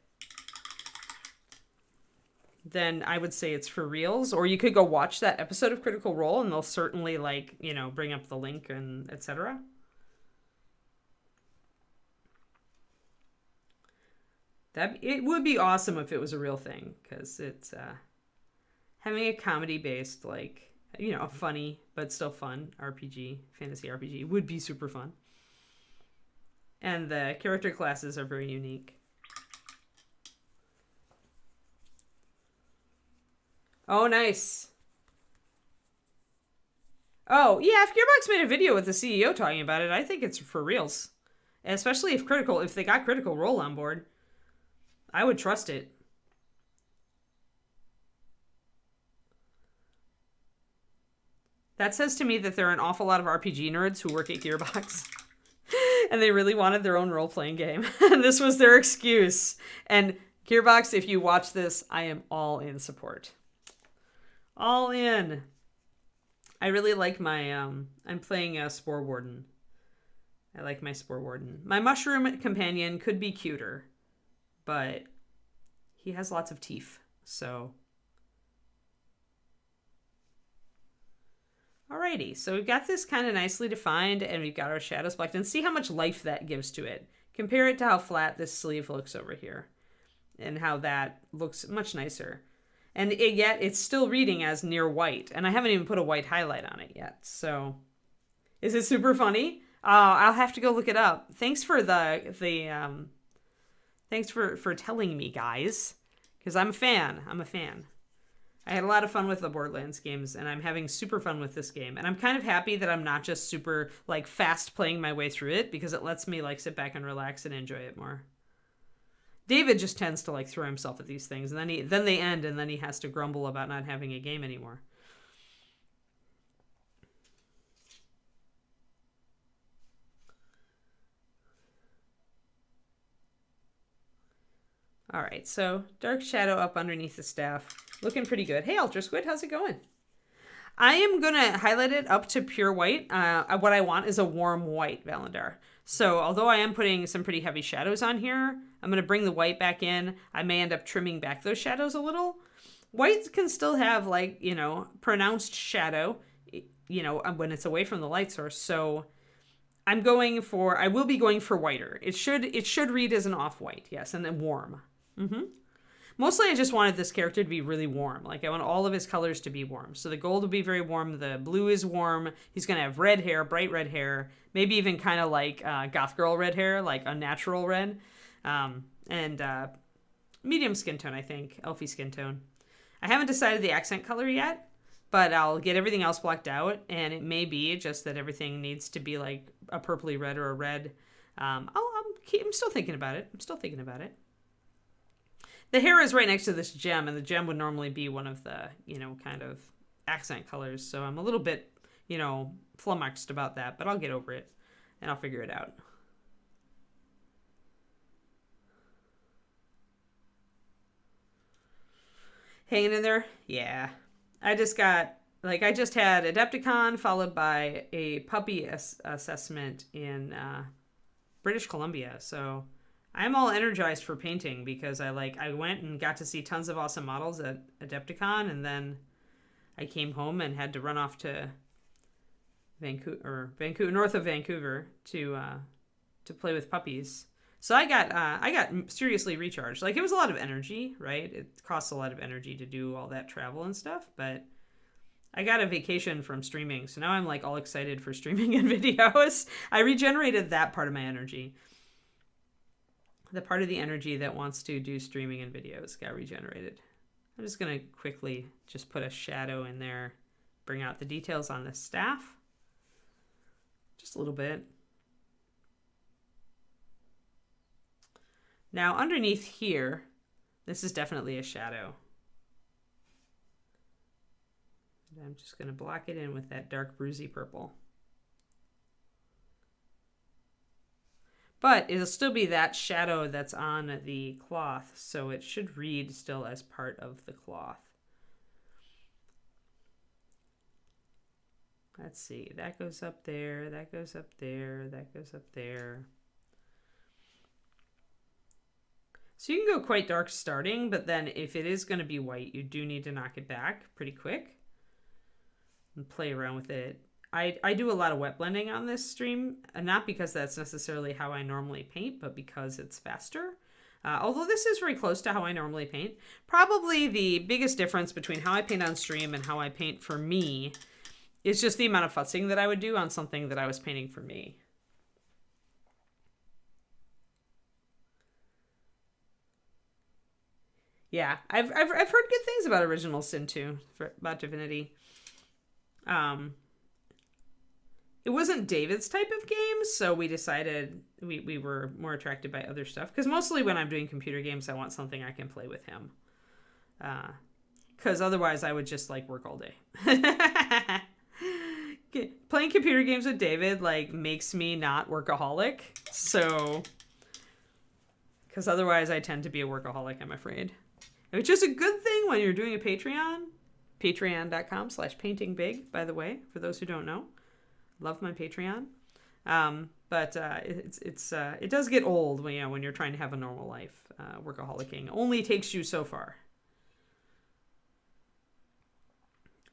then I would say it's for reals. Or you could go watch that episode of Critical Role and they'll certainly, like, you know, bring up the link and etc. It would be awesome if it was a real thing, because it's having a comedy-based, like, you know, funny but still fun RPG, fantasy RPG would be super fun. And the character classes are very unique. Oh, nice. Oh, yeah, if Gearbox made a video with the CEO talking about it, I think it's for reals. Especially if they got Critical Role on board. I would trust it. That says to me that there are an awful lot of RPG nerds who work at Gearbox. And they really wanted their own role-playing game. And this was their excuse. And Gearbox, if you watch this, I am all in support. All in. I really like my, I'm playing a Spore Warden. I like my Spore Warden. My Mushroom Companion could be cuter, but he has lots of teeth, so. Alrighty, so we've got this kind of nicely defined, and we've got our shadows blacked, and see how much life that gives to it. Compare it to how flat this sleeve looks over here, and how that looks much nicer. And yet it's still reading as near white, and I haven't even put a white highlight on it yet. So, is it super funny? I'll have to go look it up. Thanks for thanks for telling me, guys, because I'm a fan. I had a lot of fun with the Borderlands games, and I'm having super fun with this game. And I'm kind of happy that I'm not just super, like, fast playing my way through it, because it lets me, like, sit back and relax and enjoy it more. David just tends to, like, throw himself at these things, and then they end, and then he has to grumble about not having a game anymore. All right, so dark shadow up underneath the staff. Looking pretty good. Hey, Ultra Squid, how's it going? I am going to highlight it up to pure white. What I want is a warm white Valandar. So although I am putting some pretty heavy shadows on here, I'm going to bring the white back in. I may end up trimming back those shadows a little. Whites can still have, like, you know, pronounced shadow, you know, when it's away from the light source. So I will be going for whiter. It should read as an off-white, yes, and then warm. Mostly I just wanted this character to be really warm. Like, I want all of his colors to be warm. So the gold will be very warm. The blue is warm. He's going to have red hair, bright red hair. Maybe even kind of like goth girl red hair, like a natural red. And medium skin tone, I think. Elfie skin tone. I haven't decided the accent color yet, but I'll get everything else blacked out. And it may be just that everything needs to be like a purpley red or a red. I'm still thinking about it. The hair is right next to this gem, and the gem would normally be one of the, you know, kind of accent colors. So I'm a little bit, you know, flummoxed about that, but I'll get over it, and I'll figure it out. Hanging in there? Yeah. I just got like I just had Adepticon followed by a puppy assessment in British Columbia. So I'm all energized for painting because I went and got to see tons of awesome models at Adepticon, and then I came home and had to run off to Vancouver, north of Vancouver, to play with puppies. So I got seriously recharged. Like, it was a lot of energy, right? It costs a lot of energy to do all that travel and stuff, but I got a vacation from streaming. So now I'm like all excited for streaming and videos. I regenerated that part of my energy. The part of the energy that wants to do streaming and videos got regenerated. I'm just going to quickly just put a shadow in there, bring out the details on the staff. Just a little bit. Now underneath here, this is definitely a shadow. And I'm just going to block it in with that dark bruisey purple. But it'll still be that shadow that's on the cloth, so it should read still as part of the cloth. Let's see, that goes up there, that goes up there, that goes up there. So you can go quite dark starting, but then if it is going to be white, you do need to knock it back pretty quick and play around with it. I do a lot of wet blending on this stream, and not because that's necessarily how I normally paint, but because it's faster. Although this is very close to how I normally paint. Probably the biggest difference between how I paint on stream and how I paint for me is just the amount of futzing that I would do on something that I was painting for me. Yeah, I've heard good things about Original Sin 2, about Divinity. It wasn't David's type of game, so we decided we were more attracted by other stuff. Because mostly when I'm doing computer games, I want something I can play with him. Because otherwise I would just like work all day. Playing computer games with David like makes me not workaholic. So, because otherwise I tend to be a workaholic, I'm afraid. Which is a good thing when you're doing a Patreon. Patreon.com/paintingbig, by the way, for those who don't know. Love my Patreon. But it does get old when you're trying to have a normal life. Workaholicing only takes you so far.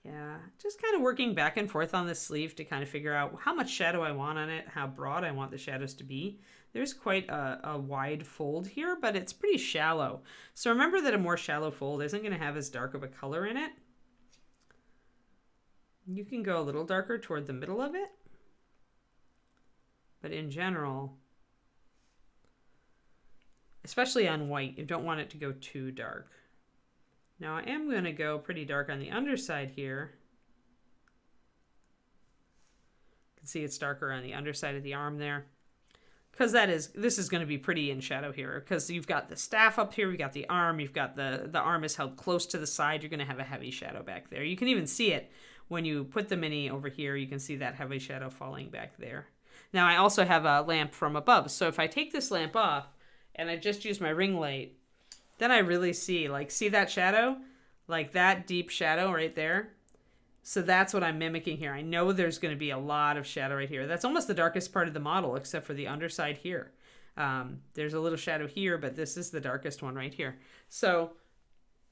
Yeah, just kind of working back and forth on this sleeve to kind of figure out how much shadow I want on it, how broad I want the shadows to be. There's quite a wide fold here, but it's pretty shallow. So remember that a more shallow fold isn't going to have as dark of a color in it. You can go a little darker toward the middle of it. But in general, especially on white, you don't want it to go too dark. Now I am going to go pretty dark on the underside here. You can see it's darker on the underside of the arm there. Because this is going to be pretty in shadow here. Because you've got the staff up here, you've got the arm, you've got the arm is held close to the side. You're going to have a heavy shadow back there. You can even see it when you put the mini over here. You can see that heavy shadow falling back there. Now I also have a lamp from above. So if I take this lamp off and I just use my ring light, then I really see that shadow? Like that deep shadow right there? So that's what I'm mimicking here. I know there's going to be a lot of shadow right here. That's almost the darkest part of the model, except for the underside here. There's a little shadow here, but this is the darkest one right here. So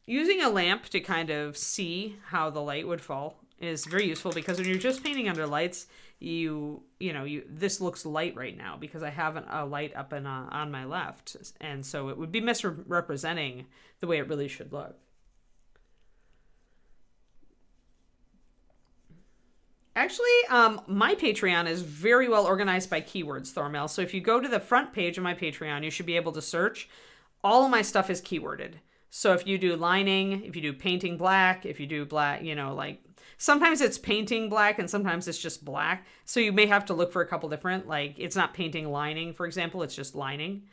using a lamp to kind of see how the light would fall is very useful, because when you're just painting under lights, this looks light right now because I have a light up and on my left, and so it would be misrepresenting the way it really should look. Actually, my Patreon is very well organized by keywords, Thormel. So if you go to the front page of my Patreon, you should be able to search. All of my stuff is keyworded. So if you do lining, if you do painting black, if you do black, sometimes it's painting black and sometimes it's just black. So you may have to look for a couple different, it's not painting lining, for example, it's just lining.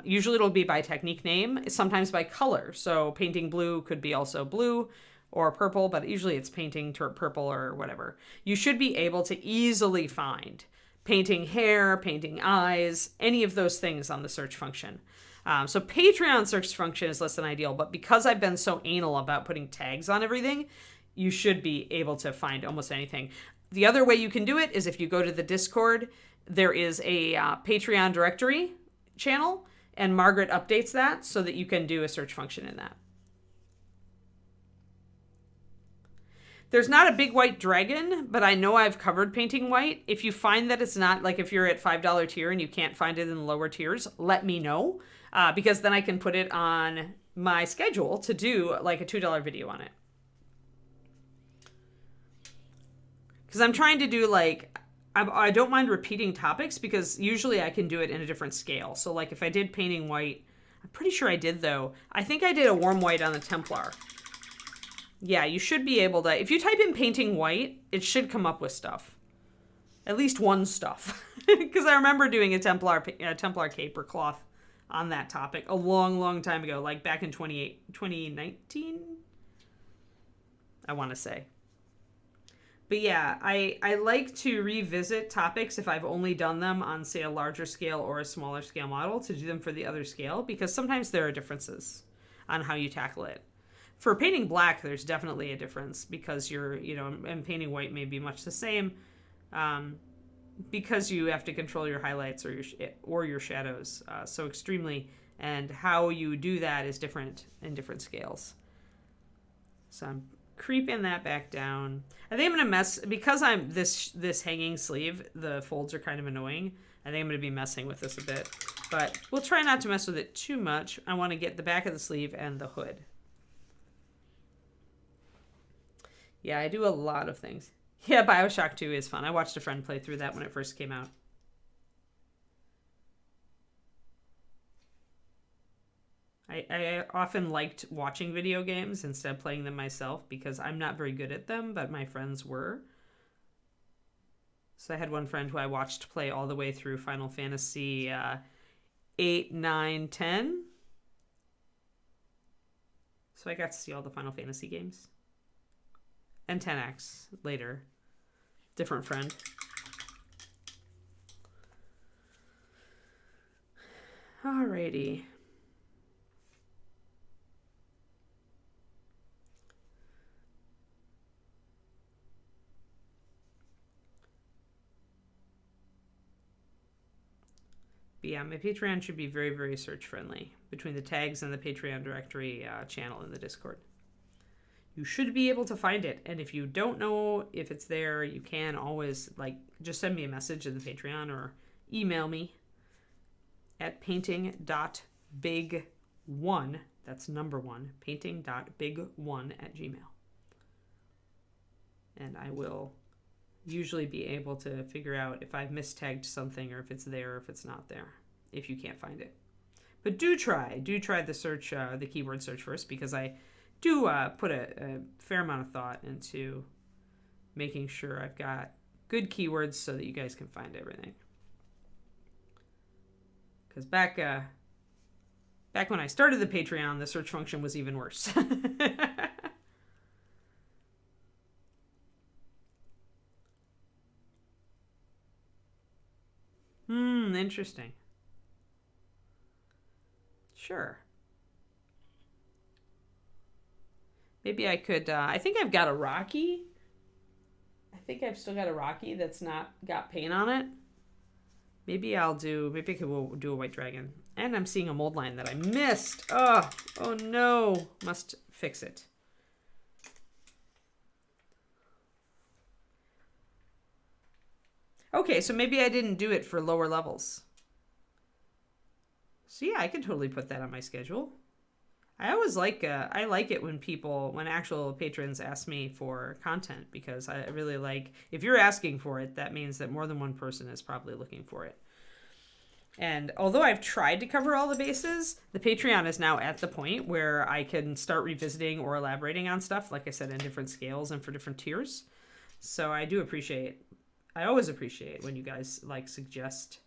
Usually it'll be by technique name, sometimes by color. So painting blue could be also blue or purple, but usually it's painting purple or whatever. You should be able to easily find painting hair, painting eyes, any of those things on the search function. So Patreon search function is less than ideal, but because I've been so anal about putting tags on everything, you should be able to find almost anything. The other way you can do it is if you go to the Discord, there is a Patreon directory channel, and Margaret updates that so that you can do a search function in that. There's not a big white dragon, but I know I've covered painting white. If you find that it's not, like if you're at $5 tier and you can't find it in the lower tiers, let me know, because then I can put it on my schedule to do like a $2 video on it. Because I'm trying to do like, I don't mind repeating topics because usually I can do it in a different scale. So like if I did painting white, I'm pretty sure I did though. I think I did a warm white on the Templar. Yeah, you should be able to, if you type in painting white, it should come up with stuff. At least one stuff. Because I remember doing a Templar cape or cloth on that topic a long, long time ago, like back in 2019, I want to say. But yeah, I like to revisit topics if I've only done them on, say, a larger scale or a smaller scale model, to do them for the other scale, because sometimes there are differences on how you tackle it. For painting black, there's definitely a difference because and painting white may be much the same, because you have to control your highlights or your shadows so extremely, and how you do that is different in different scales. So I'm creeping that back down. I think I'm gonna mess, because I'm this hanging sleeve, the folds are kind of annoying. I think I'm gonna be messing with this a bit, but we'll try not to mess with it too much. I want to get the back of the sleeve and the hood. Yeah, I do a lot of things. Yeah, BioShock 2 is fun. I watched a friend play through that when it first came out. I often liked watching video games instead of playing them myself because I'm not very good at them, but my friends were. So I had one friend who I watched play all the way through Final Fantasy 8, 9, 10. So I got to see all the Final Fantasy games. And 10X later. Different friend. Alrighty. But yeah, my Patreon should be very, very search friendly between the tags and the Patreon directory channel in the Discord. You should be able to find it. And if you don't know if it's there, you can always just send me a message in the Patreon or email me at painting.big1. That's number 1. painting.big1@gmail. And I will usually be able to figure out if I've mistagged something or if it's there or if it's not there, if you can't find it. But do try the search, the keyword search first, because I do put a fair amount of thought into making sure I've got good keywords so that you guys can find everything. Because back when I started the Patreon, the search function was even worse. Interesting. Sure. Maybe I could, I think I've got a Rocky. I think I've still got a Rocky that's not got paint on it. Maybe I could do a white dragon. And I'm seeing a mold line that I missed. Oh no. Must fix it. Okay, so maybe I didn't do it for lower levels. So yeah, I could totally put that on my schedule. I always like it when actual patrons ask me for content, because I really like, if you're asking for it, that means that more than one person is probably looking for it. And although I've tried to cover all the bases, the Patreon is now at the point where I can start revisiting or elaborating on stuff, like I said, in different scales and for different tiers. So I always appreciate when you guys suggest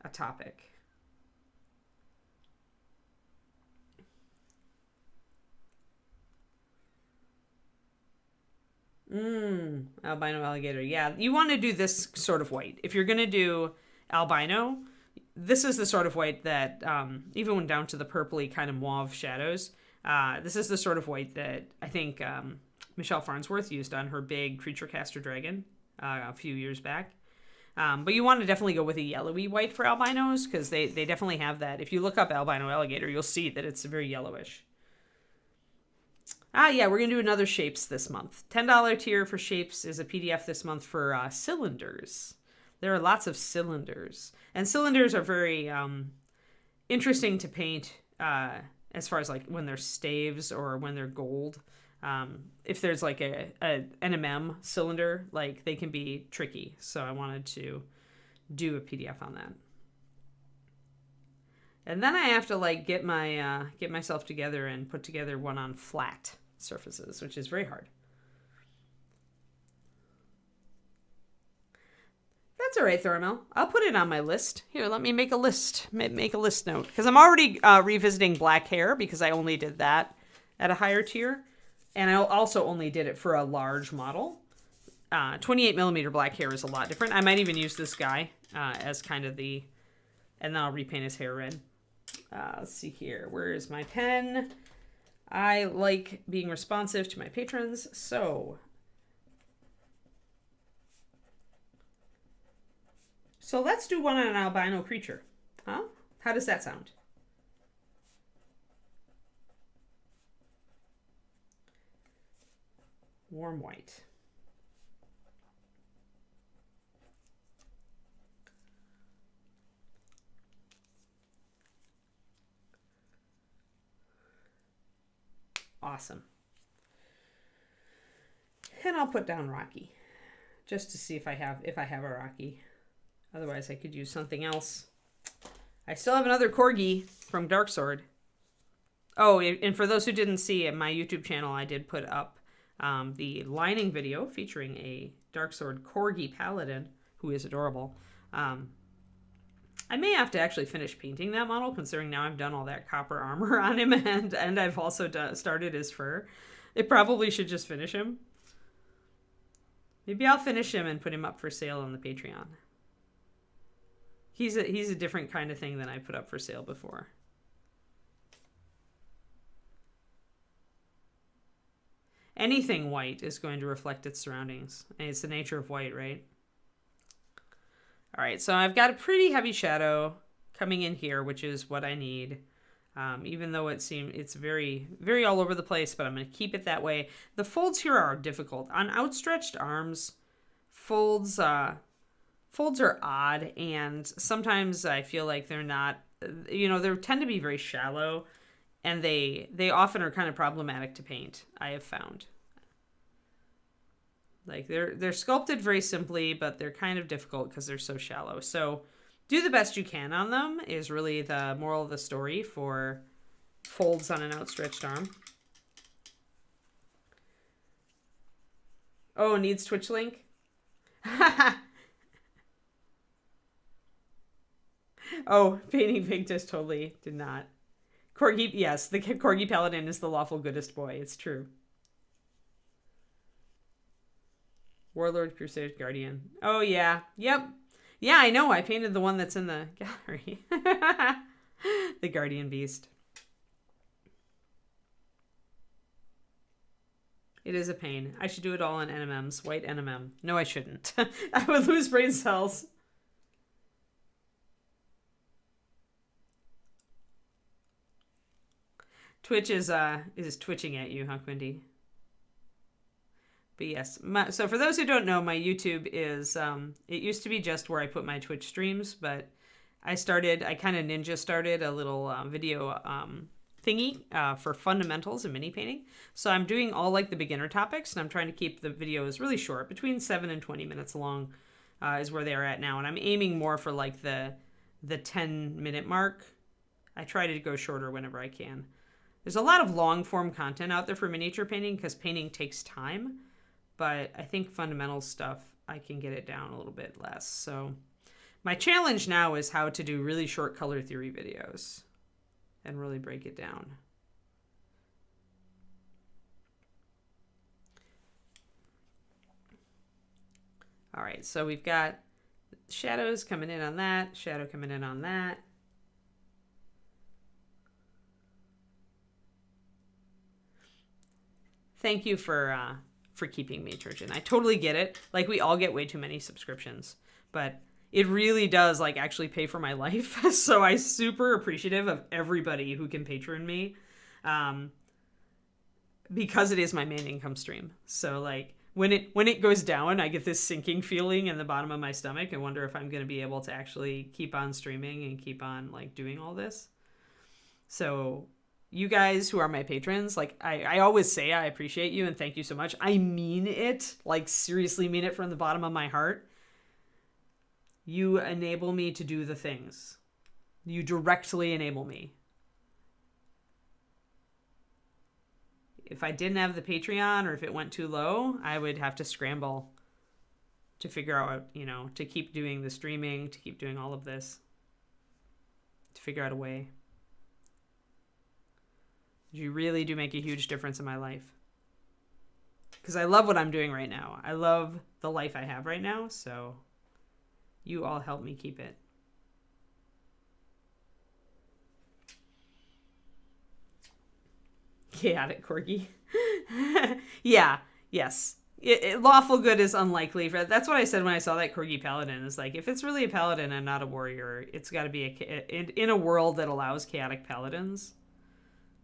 a topic. Albino alligator. Yeah, you want to do this sort of white. If you're going to do albino, this is the sort of white that, even when down to the purpley kind of mauve shadows, this is the sort of white that I think Michelle Farnsworth used on her big Creature Caster Dragon a few years back. But you want to definitely go with a yellowy white for albinos, because they definitely have that. If you look up albino alligator, you'll see that it's very yellowish. Yeah, we're going to do another shapes this month. $10 tier for shapes is a PDF this month for cylinders. There are lots of cylinders. And cylinders are very interesting to paint as far as like when they're staves or when they're gold. If there's like an NMM cylinder, like they can be tricky. So I wanted to do a PDF on that. And then I have to like get myself together and put together one on flat surfaces, which is very hard. That's all right, Thormel. I'll put it on my list. Here, let me make a list. Make a list note. Because I'm already revisiting black hair, because I only did that at a higher tier. And I also only did it for a large model. 28mm black hair is a lot different. I might even use this guy as kind of the... And then I'll repaint his hair red. Let's see here. Where is my pen? I like being responsive to my patrons, so let's do one on an albino creature. Huh? How does that sound? Warm white. Awesome. And I'll put down Rocky, just to see if I have a Rocky. Otherwise, I could use something else. I still have another Corgi from Dark Sword. Oh, and for those who didn't see it, my YouTube channel, I did put up the lining video featuring a Dark Sword Corgi Paladin, who is adorable. I may have to actually finish painting that model, considering now I've done all that copper armor on him, and I've also started his fur. It probably should just finish him. Maybe I'll finish him and put him up for sale on the Patreon. He's a different kind of thing than I put up for sale before. Anything white is going to reflect its surroundings. And it's the nature of white, right? All right, so I've got a pretty heavy shadow coming in here, which is what I need. Even though it's very, very all over the place, but I'm going to keep it that way. The folds here are difficult. On outstretched arms, folds are odd, and sometimes I feel like they're not, they tend to be very shallow, and they often are kind of problematic to paint, I have found. Like they're sculpted very simply, but they're kind of difficult because they're so shallow. So do the best you can on them is really the moral of the story for folds on an outstretched arm. Oh, needs Twitch link? Oh, painting Victus totally did not. Corgi, yes, the Corgi Paladin is the lawful goodest boy. It's true. Warlord, Crusader, Guardian. Oh, yeah. Yep. Yeah, I know. I painted the one that's in the gallery. The Guardian Beast. It is a pain. I should do it all in NMMs. White NMM. No, I shouldn't. I would lose brain cells. Twitch is twitching at you, huh, Quindy? But yes, so for those who don't know, my YouTube is, it used to be just where I put my Twitch streams, but I kind of ninja started a little video thingy for fundamentals and mini painting. So I'm doing all like the beginner topics, and I'm trying to keep the videos really short, between 7 and 20 minutes long is where they are at now. And I'm aiming more for like the 10-minute mark. I try to go shorter whenever I can. There's a lot of long form content out there for miniature painting because painting takes time. But I think fundamental stuff, I can get it down a little bit less. So my challenge now is how to do really short color theory videos and really break it down. All right, so we've got shadows coming in on that, shadow coming in on that. Thank you for for keeping me Turgeon. I totally get it. Like, we all get way too many subscriptions, but it really does like actually pay for my life. So I'm super appreciative of everybody who can patron me, because it is my main income stream. So like when it goes down, I get this sinking feeling in the bottom of my stomach and wonder if I'm going to be able to actually keep on streaming and keep on like doing all this. So you guys who are my patrons, like I always say I appreciate you and thank you so much. I mean it, like seriously mean it from the bottom of my heart. You enable me to do the things. You directly enable me. If I didn't have the Patreon, or if it went too low, I would have to scramble to figure out, you know, to keep doing the streaming, to keep doing all of this, to figure out a way. You really do make a huge difference in my life. Because I love what I'm doing right now. I love the life I have right now, so you all help me keep it. Chaotic corgi. Yeah, yes. Lawful good is unlikely. That's what I said when I saw that corgi paladin. Is like, if it's really a paladin and not a warrior, it's got to be in a world that allows chaotic paladins.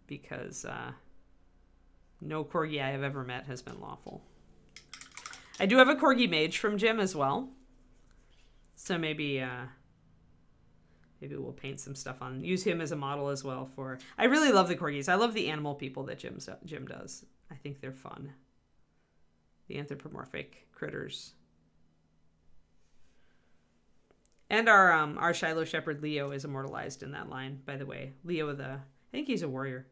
Because no corgi I have ever met has been lawful. I do have a corgi mage from Jim as well. So maybe we'll paint some stuff on. Use him as a model as well for... I really love the corgis. I love the animal people that Jim does. I think they're fun. The anthropomorphic critters. And our Shiloh Shepherd Leo is immortalized in that line, by the way. Leo I think he's a warrior.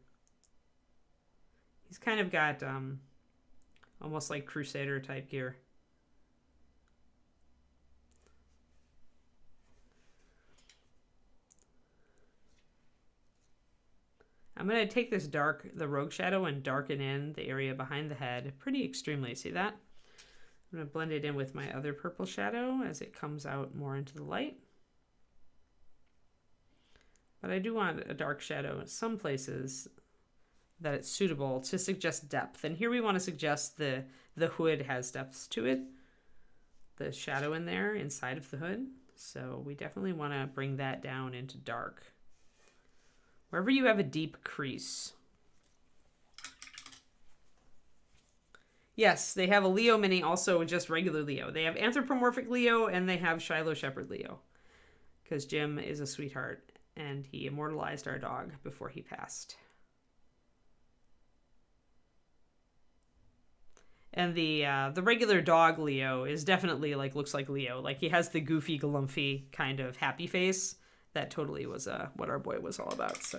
He's kind of got almost like Crusader type gear. I'm going to take this the rogue shadow and darken in the area behind the head pretty extremely. See that? I'm going to blend it in with my other purple shadow as it comes out more into the light. But I do want a dark shadow in some places that it's suitable to suggest depth. And here we want to suggest the hood has depths to it. The shadow in there inside of the hood. So we definitely want to bring that down into dark. Wherever you have a deep crease. Yes, they have a Leo mini, also just regular Leo. They have anthropomorphic Leo and they have Shiloh Shepherd Leo. Because Jim is a sweetheart and he immortalized our dog before he passed. And the regular dog Leo is definitely looks like Leo. Like he has the goofy, galumphy kind of happy face. That totally was what our boy was all about. So,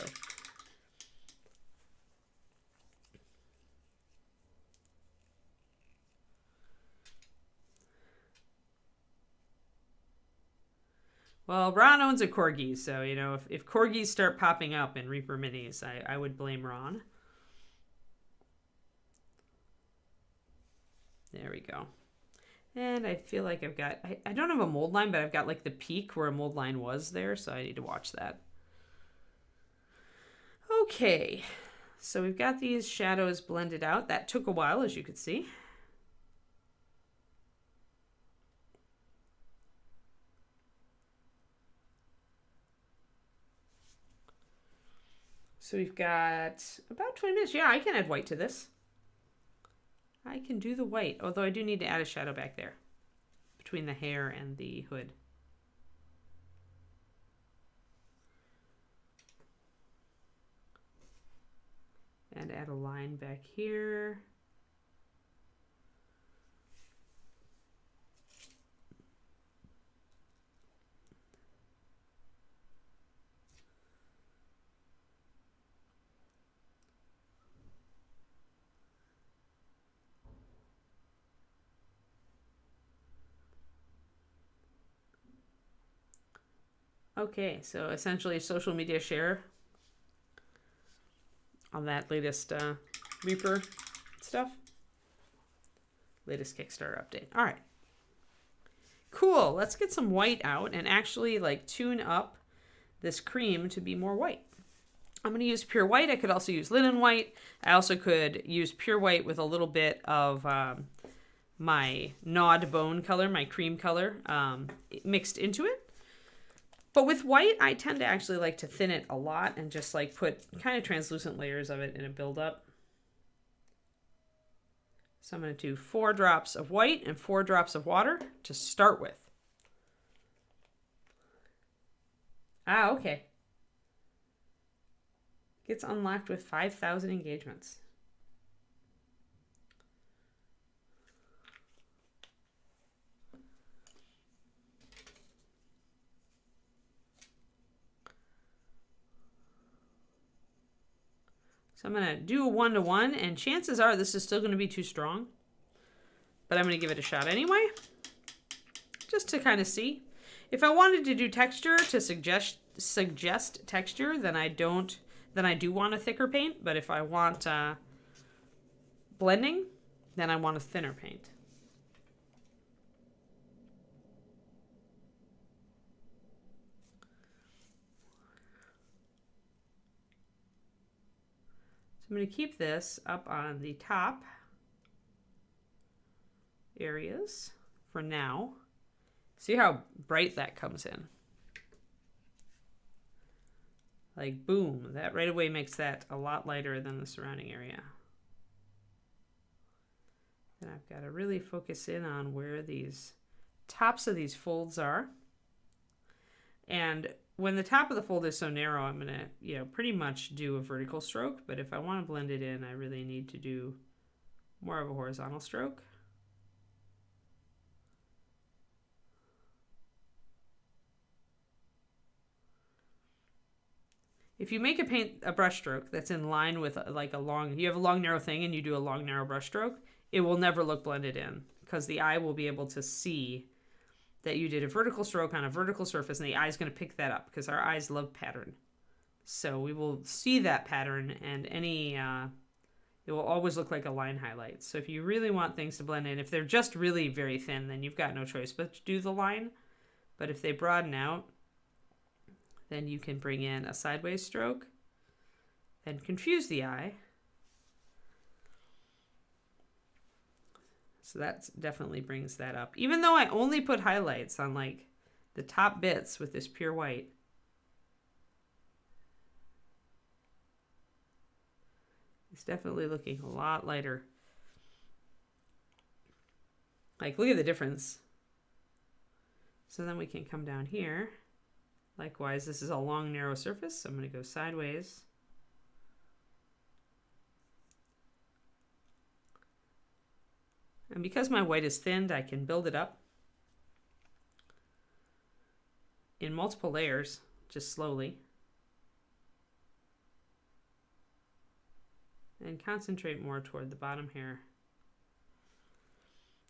well, Ron owns a corgi, so you know if corgis start popping up in Reaper minis, I would blame Ron. There we go. And I feel like I've got, I don't have a mold line, but I've got like the peak where a mold line was there. So I need to watch that. Okay. So we've got these shadows blended out. That took a while, as you could see. So we've got about 20 minutes. Yeah, I can add white to this. I can do the white, although I do need to add a shadow back there between the hair and the hood. And add a line back here. Okay, so essentially social media share on that latest Reaper stuff. Latest Kickstarter update. All right. Cool. Let's get some white out and actually tune up this cream to be more white. I'm going to use pure white. I could also use linen white. I also could use pure white with a little bit of my Nod Bone color, my cream color, mixed into it. But with white, I tend to actually like to thin it a lot and just like put kind of translucent layers of it in a buildup. So I'm going to do 4 drops of white and 4 drops of water to start with. Ah, okay. Gets unlocked with 5,000 engagements. So I'm going to do a 1-to-1, and chances are this is still going to be too strong. But I'm going to give it a shot anyway, just to kind of see. If I wanted to do texture to suggest texture, then I do want a thicker paint. But if I want blending, then I want a thinner paint. I'm going to keep this up on the top areas for now. See how bright that comes in? Like, boom, that right away makes that a lot lighter than the surrounding area. Then I've got to really focus in on where these tops of these folds are. And when the top of the fold is so narrow, I'm going to, pretty much do a vertical stroke. But if I want to blend it in, I really need to do more of a horizontal stroke. If you make a brush stroke that's in line with you have a long narrow thing and you do a long narrow brush stroke, it will never look blended in because the eye will be able to see that you did a vertical stroke on a vertical surface, and the eye's going to pick that up because our eyes love pattern. So we will see that pattern, and it will always look like a line highlight. So if you really want things to blend in, if they're just really very thin, then you've got no choice but to do the line. But if they broaden out, then you can bring in a sideways stroke and confuse the eye. So that definitely brings that up. Even though I only put highlights on like the top bits with this pure white, it's definitely looking a lot lighter. Like, look at the difference. So then we can come down here. Likewise, this is a long, narrow surface, so I'm going to go sideways. And because my white is thinned, I can build it up in multiple layers, just slowly. And concentrate more toward the bottom here,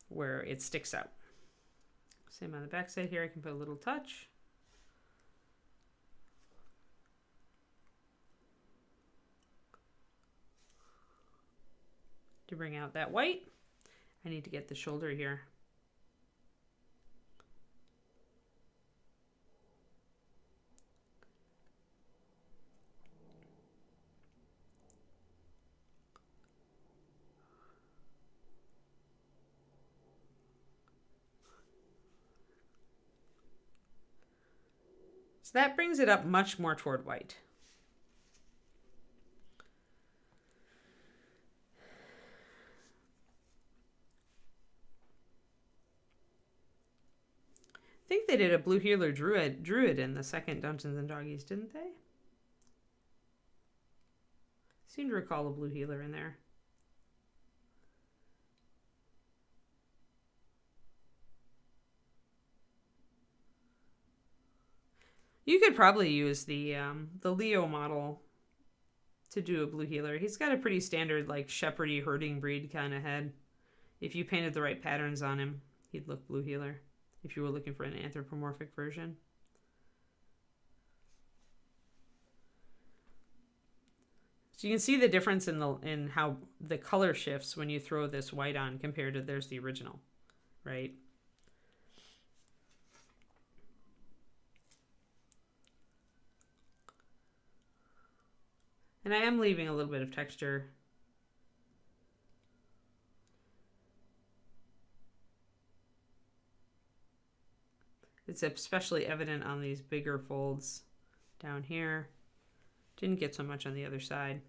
where it sticks out. Same on the back side here, I can put a little touch. To bring out that white, I need to get the shoulder here. So that brings it up much more toward white. I think they did a blue healer druid in the second Dungeons and Doggies, didn't they? Seem to recall a blue healer in there. You could probably use the Leo model to do a blue healer. He's got a pretty standard, like, shepherdy herding breed kind of head. If you painted the right patterns on him, he'd look blue healer if you were looking for an anthropomorphic version. So you can see the difference in how the color shifts when you throw this white on compared to there's the original, right? And I am leaving a little bit of texture It's especially evident on these bigger folds down here. Didn't get so much on the other side.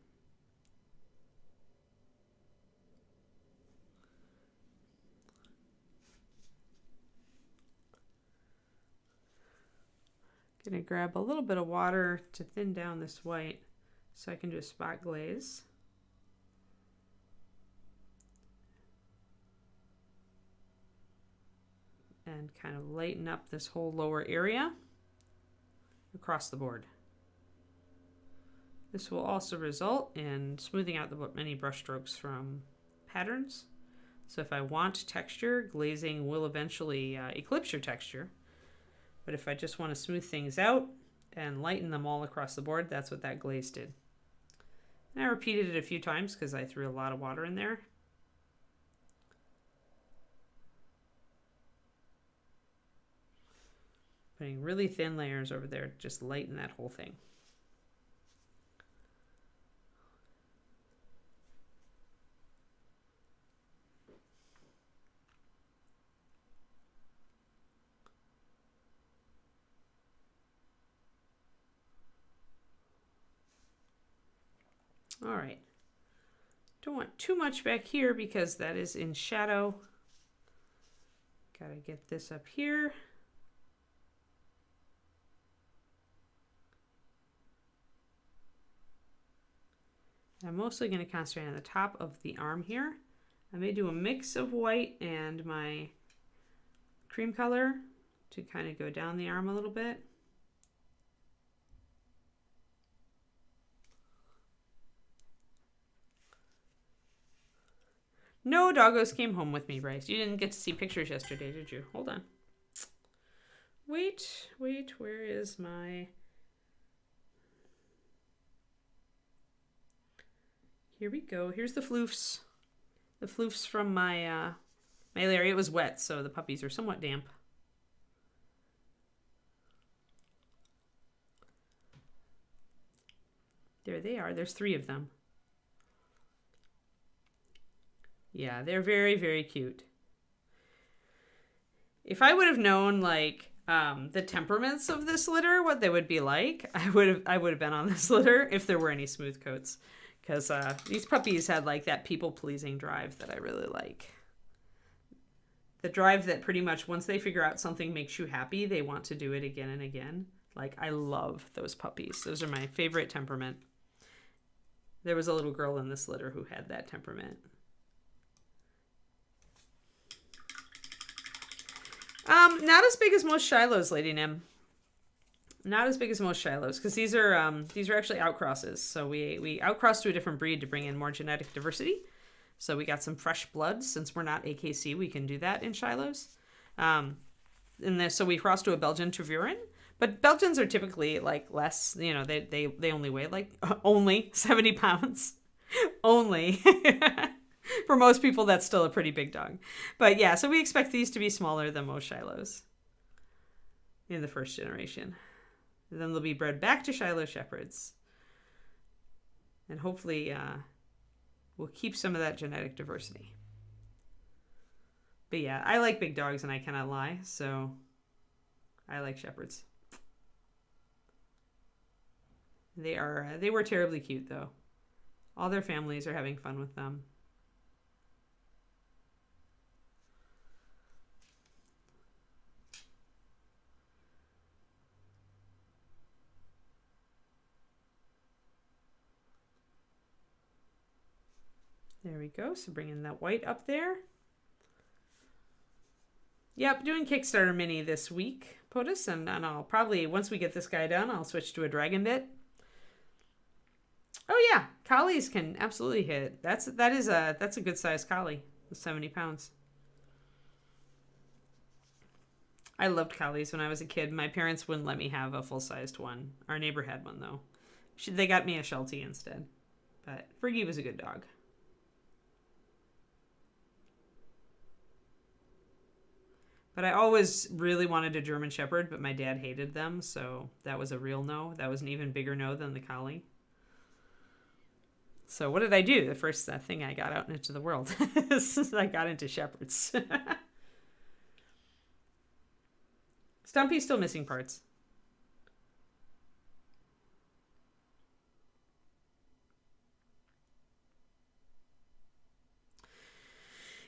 Gonna grab a little bit of water to thin down this white so I can do a spot glaze. And kind of lighten up this whole lower area across the board. This will also result in smoothing out many brush strokes from patterns. So if I want texture, glazing will eventually eclipse your texture. But if I just want to smooth things out and lighten them all across the board, that's what that glaze did. And I repeated it a few times because I threw a lot of water in there. Putting really thin layers over there, just lighten that whole thing. All right. Don't want too much back here because that is in shadow. Gotta get this up here. I'm mostly going to concentrate on the top of the arm here. I may do a mix of white and my cream color to kind of go down the arm a little bit. No doggos came home with me, Bryce. You didn't get to see pictures yesterday, did you? Hold on. Wait, where is my... Here we go. Here's the floofs. The floofs from my my area. It was wet, so the puppies are somewhat damp. There they are. There's 3 of them. Yeah, they're very, very cute. If I would have known like the temperaments of this litter, what they would be like, I would have been on this litter if there were any smooth coats. Because these puppies had like that people-pleasing drive that I really like. The drive that pretty much once they figure out something makes you happy, they want to do it again and again. Like, I love those puppies. Those are my favorite temperament. There was a little girl in this litter who had that temperament. Not as big as most Shilohs, Lady Nim. Not as big as most Shilohs, because these are actually outcrosses. So we outcrossed to a different breed to bring in more genetic diversity. So we got some fresh blood. Since we're not AKC, we can do that in Shilohs. So we crossed to a Belgian Tervuren. But Belgians are typically like less, you know, they only weigh like only 70 pounds. Only. For most people, that's still a pretty big dog. But yeah, so we expect these to be smaller than most Shilohs in the first generation. And then they'll be bred back to Shiloh Shepherds. And hopefully we'll keep some of that genetic diversity. But yeah, I like big dogs and I cannot lie. So I like Shepherds. They were terribly cute though. All their families are having fun with them. There we go. So bringing that white up there. Yep, doing Kickstarter mini this week, POTUS, and I'll probably, once we get this guy done, I'll switch to a dragon bit. Oh yeah, collies can absolutely hit. That's a good sized collie with 70 pounds. I loved collies when I was a kid. My parents wouldn't let me have a full-sized one. Our neighbor had one though. They got me a Sheltie instead. But Fergie was a good dog. But I always really wanted a German Shepherd, but my dad hated them, so that was a real no. That was an even bigger no than the collie. So what did I do? The first thing I got out into the world is I got into Shepherds. Stumpy's still missing parts.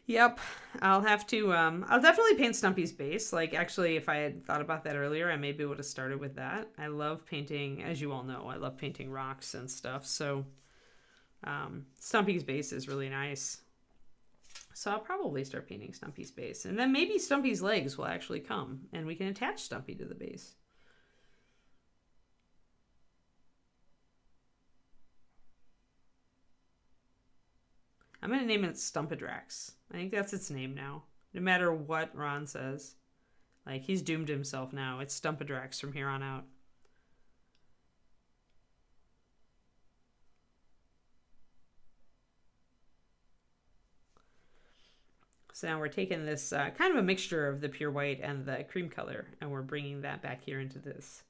Yep, I'll have to, I'll definitely paint Stumpy's base. Like, actually, if I had thought about that earlier, I maybe would have started with that. I love painting, as you all know, I love painting rocks and stuff, so Stumpy's base is really nice. So I'll probably start painting Stumpy's base. And then maybe Stumpy's legs will actually come, and we can attach Stumpy to the base. I'm going to name it Stumpadrax. I think that's its name now. No matter what Ron says. Like, he's doomed himself now. It's Stumpadrax from here on out. So now we're taking this kind of a mixture of the pure white and the cream color, and we're bringing that back here into this.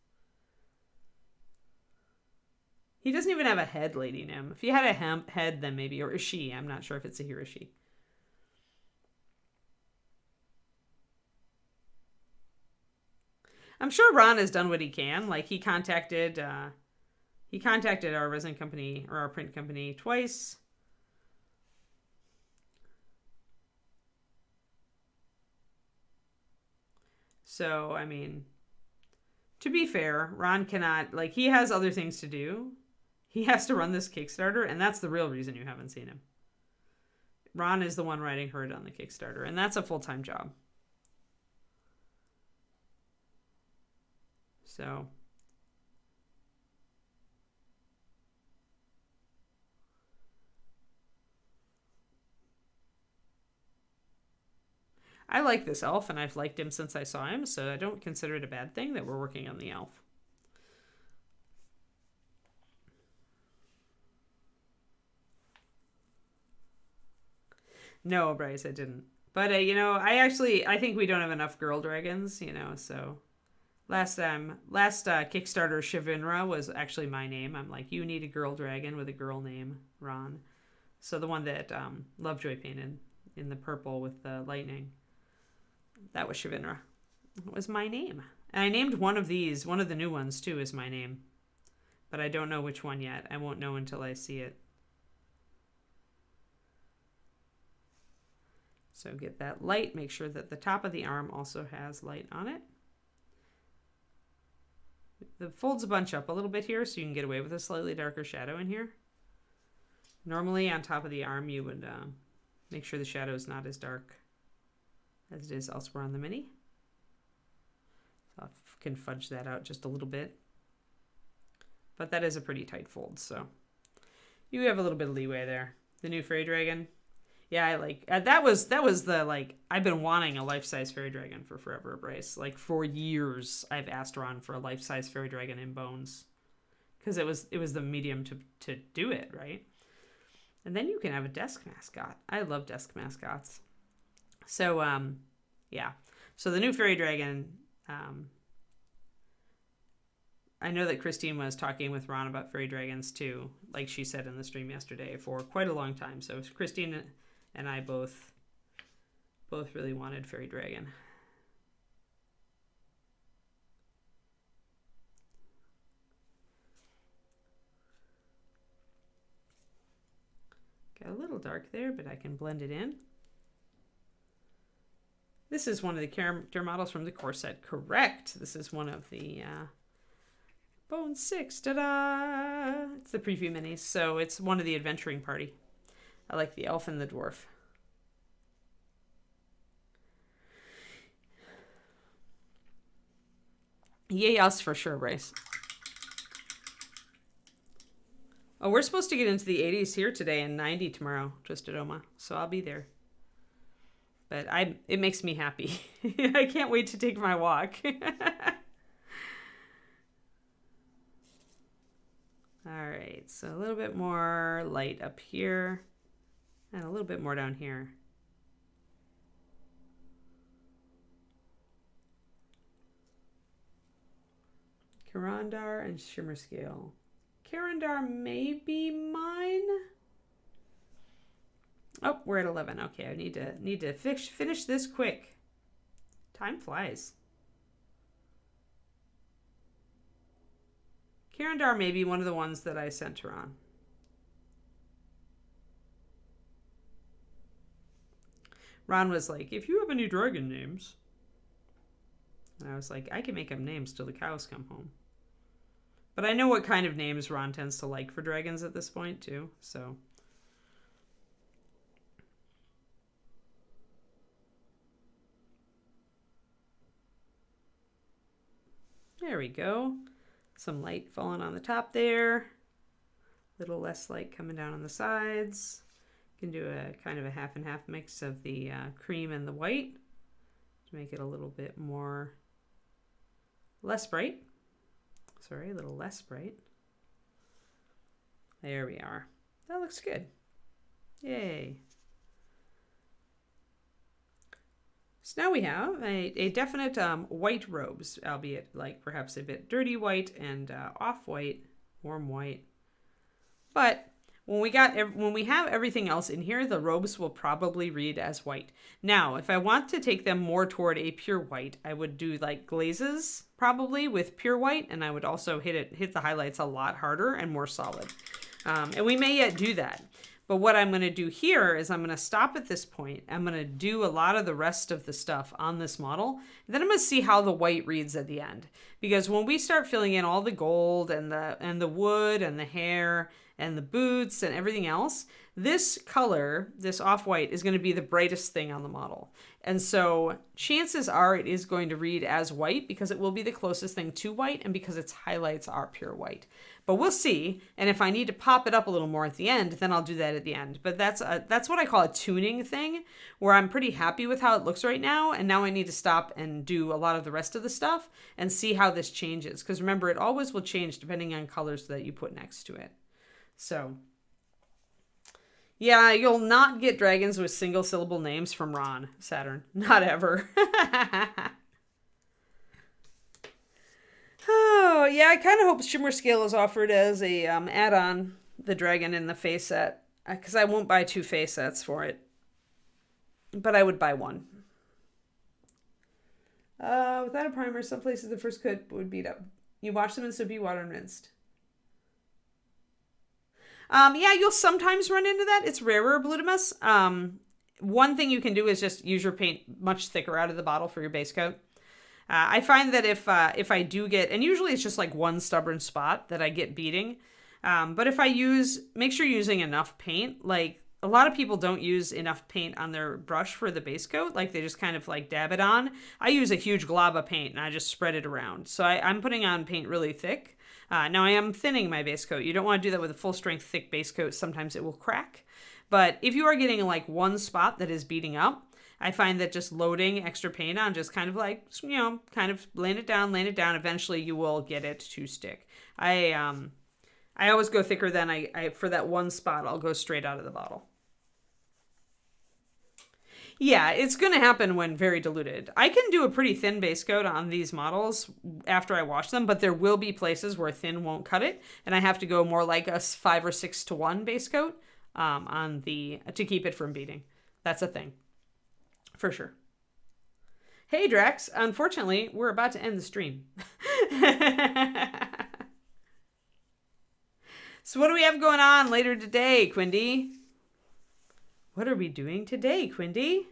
He doesn't even have a head, Lady Nim. If he had a head, then maybe, or a she. I'm not sure if it's a he or a she. I'm sure Ron has done what he can. Like, he contacted our resin company, or our print company, twice. So, I mean, to be fair, Ron cannot, like, he has other things to do. He has to run this Kickstarter, and that's the real reason you haven't seen him. Ron is the one writing Herd on the Kickstarter, and that's a full-time job. So I like this elf, and I've liked him since I saw him, so I don't consider it a bad thing that we're working on the elf. No, Bryce, I didn't. But, you know, I think we don't have enough girl dragons, you know, so... Last Kickstarter, Shivinra was actually my name. I'm like, you need a girl dragon with a girl name, Ron. So the one that Lovejoy painted in the purple with the lightning, that was Shivinra. It was my name. And I named one of these, one of the new ones too, is my name. But I don't know which one yet. I won't know until I see it. So get that light. Make sure that the top of the arm also has light on it. The folds a bunch up a little bit here so you can get away with a slightly darker shadow in here. Normally on top of the arm you would make sure the shadow is not as dark as it is elsewhere on the mini. So I can fudge that out just a little bit. But that is a pretty tight fold, so you have a little bit of leeway there. The new fairy dragon. Yeah, I like that was the, like, I've been wanting a life-size fairy dragon for forever, Bryce. Like, for years I've asked Ron for a life-size fairy dragon in bones, because it was the medium to do it, right? And then you can have a desk mascot. I love desk mascots. So yeah, so the new fairy dragon, I know that Christine was talking with Ron about fairy dragons too, like she said in the stream yesterday, for quite a long time. So Christine and I both really wanted fairy dragon. Got a little dark there, but I can blend it in. This is one of the character models from the core set. Correct. This is one of the Bone 6. Ta-da! It's the preview minis, so it's one of the adventuring party. I like the elf and the dwarf. Yay us for sure, Bryce. Oh, we're supposed to get into the 80s here today and 90 tomorrow, Twisted Oma. So I'll be there. But it makes me happy. I can't wait to take my walk. All right, so a little bit more light up here and a little bit more down here. Karandar and Shimmer Scale. Karandar may be mine. Oh, we're at 11. Okay, I need to finish this quick. Time flies. Karandar may be one of the ones that I sent her on. Ron was like, if you have any dragon names. And I was like, I can make them names till the cows come home. But I know what kind of names Ron tends to like for dragons at this point, too. So. There we go. Some light falling on the top there. A little less light coming down on the sides. You can do a kind of a half and half mix of the cream and the white to make it a little bit more less bright. Sorry, a little less bright. There we are. That looks good. Yay. So now we have a definite white robes, albeit like perhaps a bit dirty white and off-white, warm white. But when we have everything else in here, the robes will probably read as white. Now, if I want to take them more toward a pure white, I would do like glazes probably with pure white, and I would also hit the highlights a lot harder and more solid. And we may yet do that. But what I'm going to do here is I'm going to stop at this point. I'm going to do a lot of the rest of the stuff on this model. Then I'm going to see how the white reads at the end. Because when we start filling in all the gold and the wood and the hair and the boots and everything else, this color, this off-white, is going to be the brightest thing on the model. And so chances are it is going to read as white because it will be the closest thing to white and because its highlights are pure white. But we'll see. And if I need to pop it up a little more at the end, then I'll do that at the end. But that's what I call a tuning thing, where I'm pretty happy with how it looks right now. And now I need to stop and do a lot of the rest of the stuff and see how this changes. Because remember, it always will change depending on colors that you put next to it. So, yeah, you'll not get dragons with single syllable names from Ron, Saturn. Not ever. Oh, yeah, I kind of hope Shimmer Scale is offered as a add-on, the dragon in the face set, because I won't buy 2 face sets for it. But I would buy one. Without a primer, some places the first coat would beat up. You wash them in soapy water and rinsed. Yeah, you'll sometimes run into that. It's rarer, Blutimus. One thing you can do is just use your paint much thicker out of the bottle for your base coat. I find that if I do get, and usually it's just like one stubborn spot that I get beating, but if I make sure you're using enough paint. Like a lot of people don't use enough paint on their brush for the base coat. Like they just kind of like dab it on. I use a huge glob of paint and I just spread it around. So I'm putting on paint really thick. Now I am thinning my base coat. You don't want to do that with a full strength thick base coat. Sometimes it will crack. But if you are getting like one spot that is beating up, I find that just loading extra paint on, just kind of like, kind of laying it down, eventually you will get it to stick. I always go thicker than I for that one spot, I'll go straight out of the bottle. Yeah, it's going to happen when very diluted. I can do a pretty thin base coat on these models after I wash them, but there will be places where thin won't cut it, and I have to go more like a 5 or 6 to 1 base coat to keep it from beating. That's a thing. For sure. Hey, Drax. Unfortunately, we're about to end the stream. So what do we have going on later today, Quindy? What are we doing today, Quindy?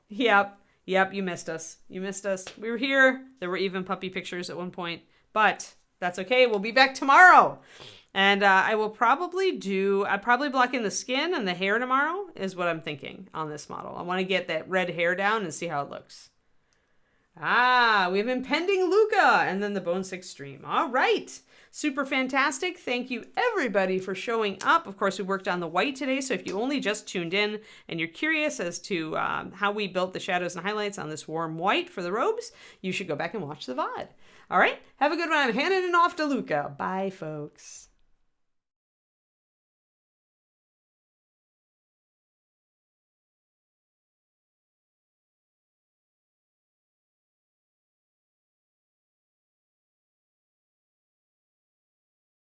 Yep, you missed us. We were here. There were even puppy pictures at one point. But that's okay. We'll be back tomorrow. And I'll probably block in the skin and the hair tomorrow is what I'm thinking on this model. I want to get that red hair down and see how it looks. We have Impending Luca and then the Bone 6 stream. All right. Super fantastic. Thank you everybody for showing up. Of course, we worked on the white today. So if you only just tuned in and you're curious as to how we built the shadows and highlights on this warm white for the robes, you should go back and watch the VOD. All right. Have a good one. I'm handing it off to Luca. Bye, folks.